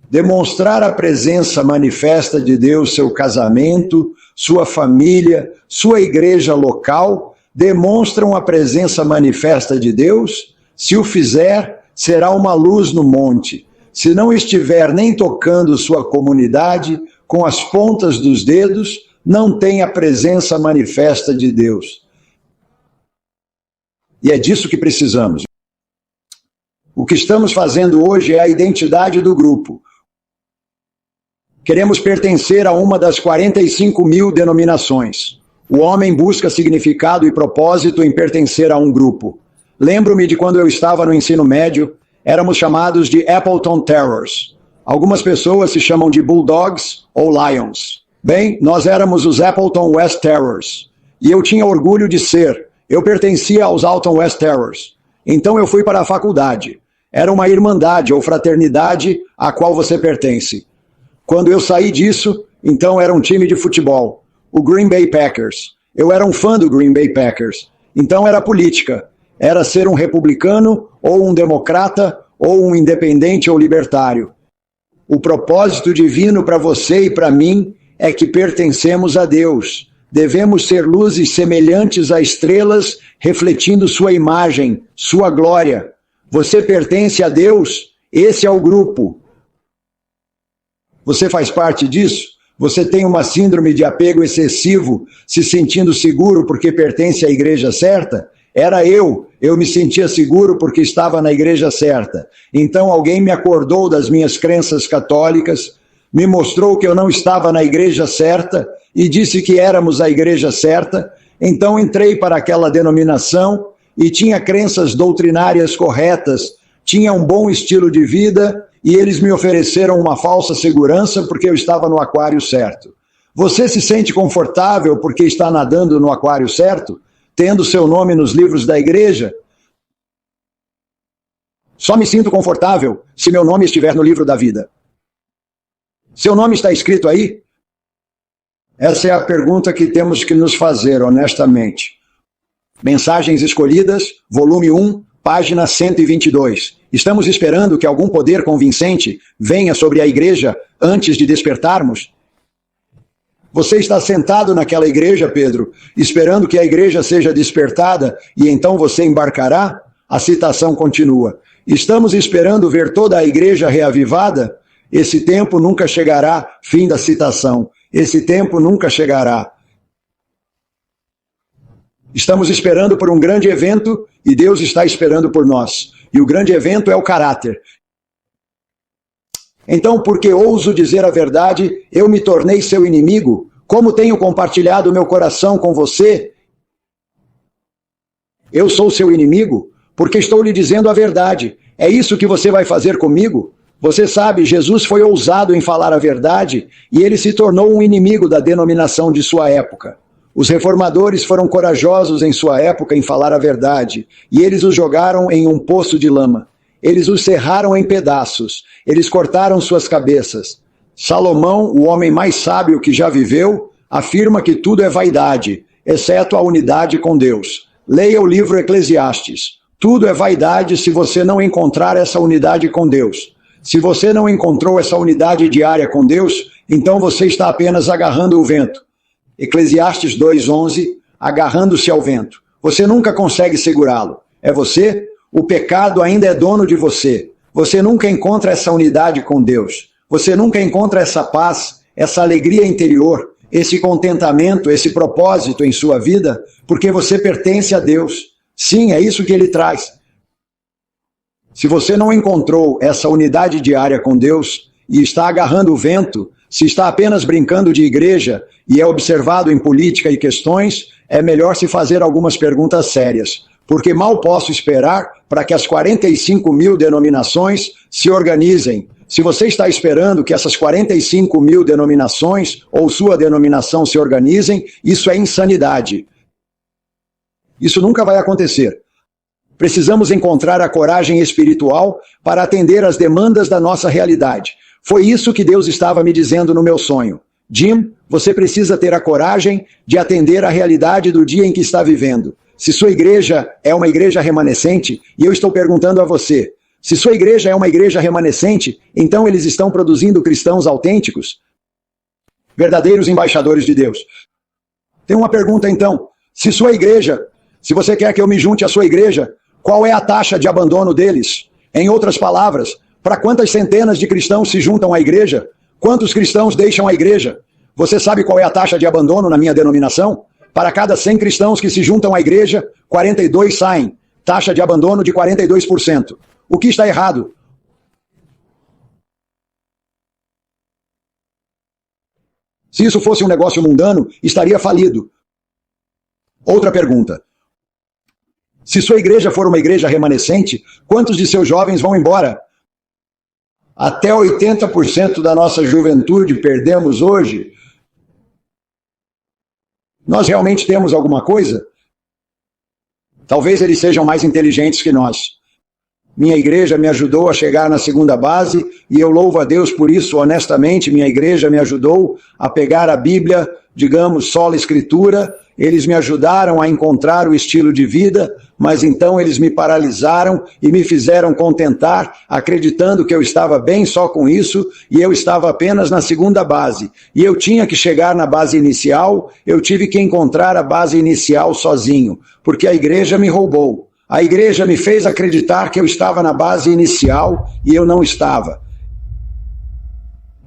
demonstrar a presença manifesta de Deus, seu casamento, sua família, sua igreja local, demonstram a presença manifesta de Deus. Se o fizer, será uma luz no monte. Se não estiver nem tocando sua comunidade, com as pontas dos dedos, não tem a presença manifesta de Deus. E é disso que precisamos. O que estamos fazendo hoje é a identidade do grupo. Queremos pertencer a uma das 45 mil denominações. O homem busca significado e propósito em pertencer a um grupo. Lembro-me de quando eu estava no ensino médio, éramos chamados de Appleton Terriers. Algumas pessoas se chamam de Bulldogs ou Lions. Bem, nós éramos os Appleton West Terriers. E eu tinha orgulho de ser. Eu pertencia aos Alton West Terriers. Então eu fui para a faculdade. Era uma irmandade ou fraternidade à qual você pertence. Quando eu saí disso, então era um time de futebol. O Green Bay Packers. Eu era um fã do Green Bay Packers. Então era política. Era ser um republicano, ou um democrata, ou um independente ou libertário. O propósito divino para você e para mim é que pertencemos a Deus. Devemos ser luzes semelhantes a estrelas, refletindo sua imagem, sua glória. Você pertence a Deus, esse é o grupo. Você faz parte disso? Você tem uma síndrome de apego excessivo, se sentindo seguro porque pertence à igreja certa? Era eu me sentia seguro porque estava na igreja certa. Então alguém me acordou das minhas crenças católicas, me mostrou que eu não estava na igreja certa e disse que éramos a igreja certa. Então entrei para aquela denominação e tinha crenças doutrinárias corretas, tinha um bom estilo de vida e eles me ofereceram uma falsa segurança porque eu estava no aquário certo. Você se sente confortável porque está nadando no aquário certo? Tendo seu nome nos livros da igreja? Só me sinto confortável se meu nome estiver no livro da vida. Seu nome está escrito aí? Essa é a pergunta que temos que nos fazer honestamente. Mensagens Escolhidas, volume 1, página 122. Estamos esperando que algum poder convincente venha sobre a igreja antes de despertarmos? Você está sentado naquela igreja, Pedro, esperando que a igreja seja despertada e então você embarcará? A citação continua. Estamos esperando ver toda a igreja reavivada? Esse tempo nunca chegará. Fim da citação. Esse tempo nunca chegará. Estamos esperando por um grande evento e Deus está esperando por nós. E o grande evento é o caráter. Então, porque ouso dizer a verdade, eu me tornei seu inimigo? Como tenho compartilhado meu coração com você? Eu sou seu inimigo? Porque estou lhe dizendo a verdade. É isso que você vai fazer comigo? Você sabe, Jesus foi ousado em falar a verdade e ele se tornou um inimigo da denominação de sua época. Os reformadores foram corajosos em sua época em falar a verdade, e eles os jogaram em um poço de lama. Eles os serraram em pedaços, eles cortaram suas cabeças. Salomão, o homem mais sábio que já viveu, afirma que tudo é vaidade, exceto a unidade com Deus. Leia o livro Eclesiastes. Tudo é vaidade se você não encontrar essa unidade com Deus. Se você não encontrou essa unidade diária com Deus, então você está apenas agarrando o vento. Eclesiastes 2:11, agarrando-se ao vento. Você nunca consegue segurá-lo. É você? O pecado ainda é dono de você. Você nunca encontra essa unidade com Deus. Você nunca encontra essa paz, essa alegria interior, esse contentamento, esse propósito em sua vida, porque você pertence a Deus. Sim, é isso que ele traz. Se você não encontrou essa unidade diária com Deus e está agarrando o vento, se está apenas brincando de igreja e é observado em política e questões, é melhor se fazer algumas perguntas sérias, porque mal posso esperar para que as 45 mil denominações se organizem. Se você está esperando que essas 45 mil denominações ou sua denominação se organizem, isso é insanidade. Isso nunca vai acontecer. Precisamos encontrar a coragem espiritual para atender às demandas da nossa realidade. Foi isso que Deus estava me dizendo no meu sonho. Jim, você precisa ter a coragem de atender à realidade do dia em que está vivendo. Se sua igreja é uma igreja remanescente, e eu estou perguntando a você, se sua igreja é uma igreja remanescente, então eles estão produzindo cristãos autênticos? Verdadeiros embaixadores de Deus. Tem uma pergunta então. Se sua igreja, se você quer que eu me junte à sua igreja, qual é a taxa de abandono deles? Em outras palavras, para quantas centenas de cristãos se juntam à igreja? Quantos cristãos deixam a igreja? Você sabe qual é a taxa de abandono na minha denominação? Para cada 100 cristãos que se juntam à igreja, 42 saem. Taxa de abandono de 42%. O que está errado? Se isso fosse um negócio mundano, estaria falido. Outra pergunta. Se sua igreja for uma igreja remanescente, quantos de seus jovens vão embora? Até 80% da nossa juventude perdemos hoje. Nós realmente temos alguma coisa? Talvez eles sejam mais inteligentes que nós. Minha igreja me ajudou a chegar na segunda base e eu louvo a Deus por isso, honestamente. Minha igreja me ajudou a pegar a Bíblia, digamos, sola escritura. Eles me ajudaram a encontrar o estilo de vida, mas então eles me paralisaram e me fizeram contentar, acreditando que eu estava bem só com isso e eu estava apenas na segunda base. E eu tinha que chegar na base inicial, eu tive que encontrar a base inicial sozinho, porque a igreja me roubou. A igreja me fez acreditar que eu estava na base inicial e eu não estava.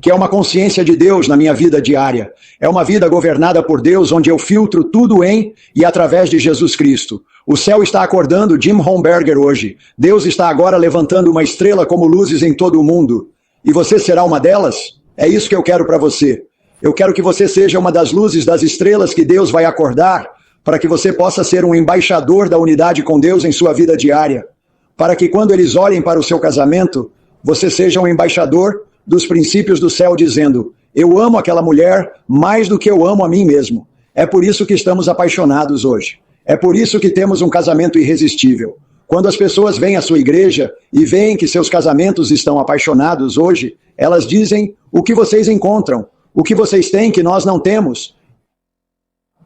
Que é uma consciência de Deus na minha vida diária. É uma vida governada por Deus, onde eu filtro tudo em e através de Jesus Cristo. O céu está acordando Jim Homberger hoje. Deus está agora levantando uma estrela como luzes em todo o mundo. E você será uma delas? É isso que eu quero para você. Eu quero que você seja uma das luzes das estrelas que Deus vai acordar, para que você possa ser um embaixador da unidade com Deus em sua vida diária. Para que quando eles olhem para o seu casamento, você seja um embaixador dos princípios do céu, dizendo: eu amo aquela mulher mais do que eu amo a mim mesmo. É por isso que estamos apaixonados hoje. É por isso que temos um casamento irresistível. Quando as pessoas vêm à sua igreja e veem que seus casamentos estão apaixonados hoje, elas dizem: o que vocês encontram? O que vocês têm que nós não temos?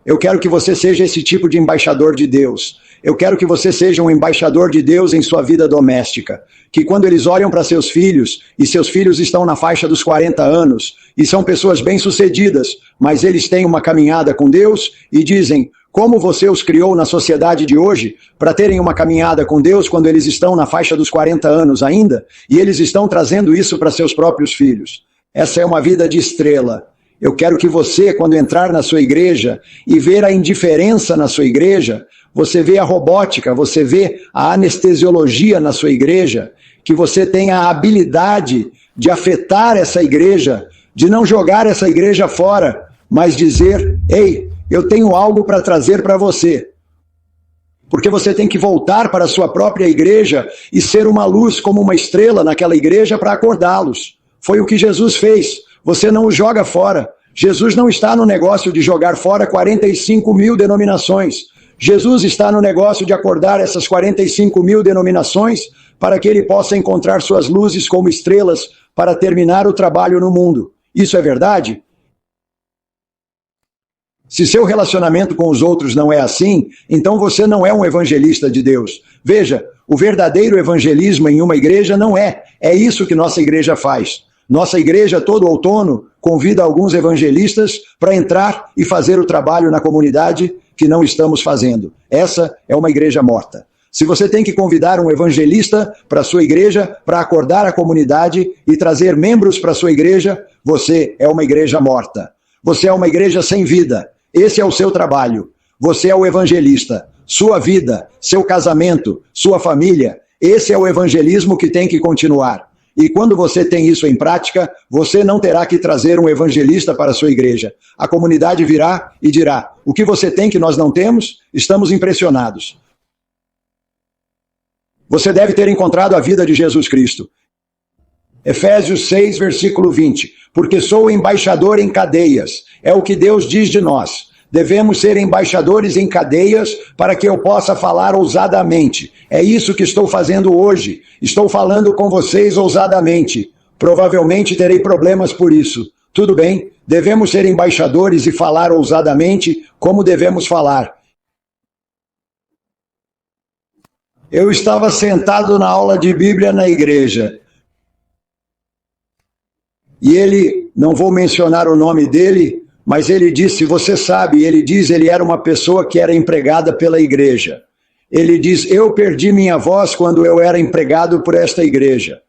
Eu quero que você seja esse tipo de embaixador de Deus. Eu quero que você seja um embaixador de Deus em sua vida doméstica. Que quando eles olham para seus filhos, e seus filhos estão na faixa dos 40 anos, e são pessoas bem-sucedidas, mas eles têm uma caminhada com Deus, e dizem: como você os criou na sociedade de hoje, para terem uma caminhada com Deus quando eles estão na faixa dos 40 anos ainda, e eles estão trazendo isso para seus próprios filhos. Essa é uma vida de estrela. Eu quero que você, quando entrar na sua igreja e ver a indiferença na sua igreja, você vê a robótica, você vê a anestesiologia na sua igreja, que você tenha a habilidade de afetar essa igreja, de não jogar essa igreja fora, mas dizer: ei, eu tenho algo para trazer para você. Porque você tem que voltar para a sua própria igreja e ser uma luz como uma estrela naquela igreja para acordá-los. Foi o que Jesus fez. Você não o joga fora. Jesus não está no negócio de jogar fora 45 mil denominações. Jesus está no negócio de acordar essas 45 mil denominações para que ele possa encontrar suas luzes como estrelas para terminar o trabalho no mundo. Isso é verdade? Se seu relacionamento com os outros não é assim, então você não é um evangelista de Deus. Veja, o verdadeiro evangelismo em uma igreja não é. É isso que nossa igreja faz. Nossa igreja, todo outono, convida alguns evangelistas para entrar e fazer o trabalho na comunidade que não estamos fazendo. Essa é uma igreja morta. Se você tem que convidar um evangelista para a sua igreja, para acordar a comunidade e trazer membros para a sua igreja, você é uma igreja morta. Você é uma igreja sem vida. Esse é o seu trabalho. Você é o evangelista. Sua vida, seu casamento, sua família, esse é o evangelismo que tem que continuar. E quando você tem isso em prática, você não terá que trazer um evangelista para a sua igreja. A comunidade virá e dirá: o que você tem que nós não temos? Estamos impressionados. Você deve ter encontrado a vida de Jesus Cristo. Efésios 6, versículo 20. Porque sou embaixador em cadeias. É o que Deus diz de nós. Devemos ser embaixadores em cadeias para que eu possa falar ousadamente. É isso que estou fazendo hoje. Estou falando com vocês ousadamente. Provavelmente terei problemas por isso. Tudo bem, devemos ser embaixadores e falar ousadamente como devemos falar. Eu estava sentado na aula de Bíblia na igreja. E ele, não vou mencionar o nome dele, mas ele disse: você sabe, ele era uma pessoa que era empregada pela igreja. Ele diz: eu perdi minha voz quando eu era empregado por esta igreja.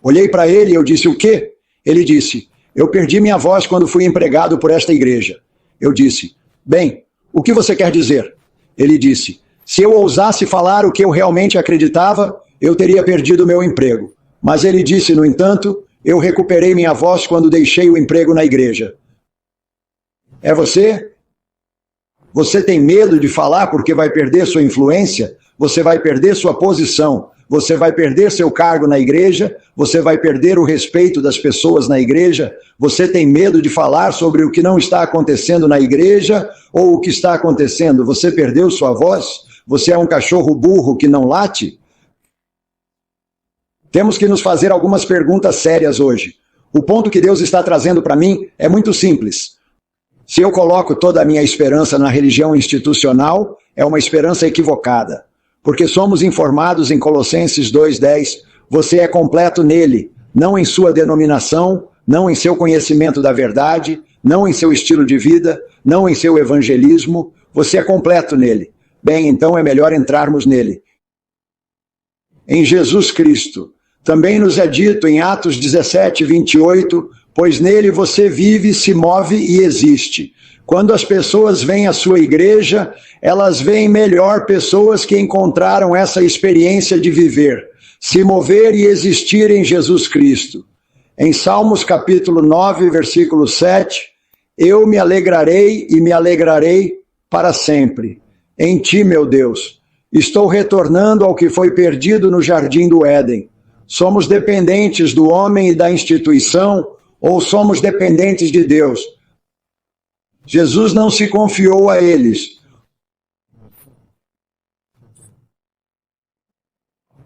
Olhei para ele e eu disse: o quê? Ele disse: eu perdi minha voz quando fui empregado por esta igreja. Eu disse: bem, o que você quer dizer? Ele disse: se eu ousasse falar o que eu realmente acreditava, eu teria perdido meu emprego. Mas ele disse, no entanto, eu recuperei minha voz quando deixei o emprego na igreja. É você? Você tem medo de falar porque vai perder sua influência? Você vai perder sua posição? Você vai perder seu cargo na igreja? Você vai perder o respeito das pessoas na igreja? Você tem medo de falar sobre o que não está acontecendo na igreja ou o que está acontecendo? Você perdeu sua voz? Você é um cachorro burro que não late? Temos que nos fazer algumas perguntas sérias hoje. O ponto que Deus está trazendo para mim é muito simples. Se eu coloco toda a minha esperança na religião institucional, é uma esperança equivocada. Porque somos informados em Colossenses 2:10, você é completo nele, não em sua denominação, não em seu conhecimento da verdade, não em seu estilo de vida, não em seu evangelismo, você é completo nele. Bem, então é melhor entrarmos nele. Em Jesus Cristo. Também nos é dito em Atos 17:28, pois nele você vive, se move e existe. Quando as pessoas vêm à sua igreja, elas veem melhor pessoas que encontraram essa experiência de viver, se mover e existir em Jesus Cristo. Em Salmos capítulo 9, versículo 7, eu me alegrarei e me alegrarei para sempre. Em ti, meu Deus, estou retornando ao que foi perdido no jardim do Éden. Somos dependentes do homem e da instituição, ou somos dependentes de Deus? Jesus não se confiou a eles.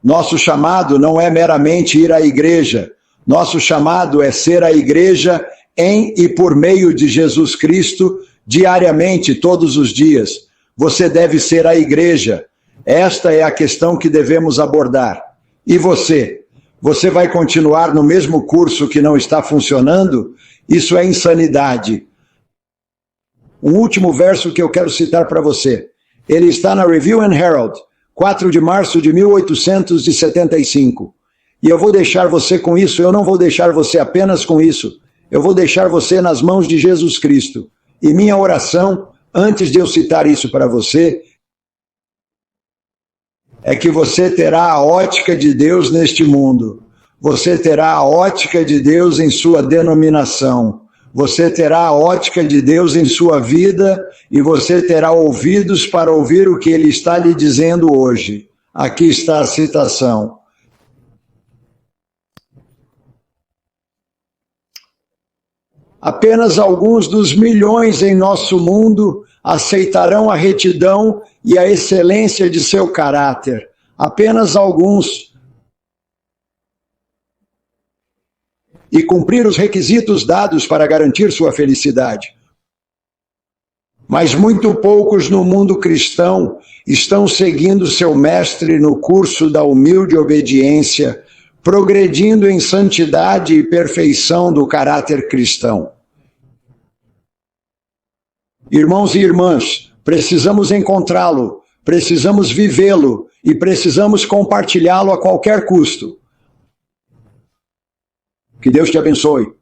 Nosso chamado não é meramente ir à igreja. Nosso chamado é ser a igreja em e por meio de Jesus Cristo, diariamente, todos os dias. Você deve ser a igreja. Esta é a questão que devemos abordar. E você? Você vai continuar no mesmo curso que não está funcionando? Isso é insanidade. Um último verso que eu quero citar para você. Ele está na Review and Herald, 4 de março de 1875. E eu vou deixar você com isso, eu não vou deixar você apenas com isso. Eu vou deixar você nas mãos de Jesus Cristo. E minha oração, antes de eu citar isso para você, é que você terá a ótica de Deus neste mundo. Você terá a ótica de Deus em sua denominação. Você terá a ótica de Deus em sua vida e você terá ouvidos para ouvir o que Ele está lhe dizendo hoje. Aqui está a citação. Apenas alguns dos milhões em nosso mundo aceitarão a retidão e a excelência de seu caráter. Apenas alguns. E cumprir os requisitos dados para garantir sua felicidade. Mas muito poucos no mundo cristão estão seguindo seu mestre no curso da humilde obediência, progredindo em santidade e perfeição do caráter cristão. Irmãos e irmãs, precisamos encontrá-lo, precisamos vivê-lo e precisamos compartilhá-lo a qualquer custo. Que Deus te abençoe.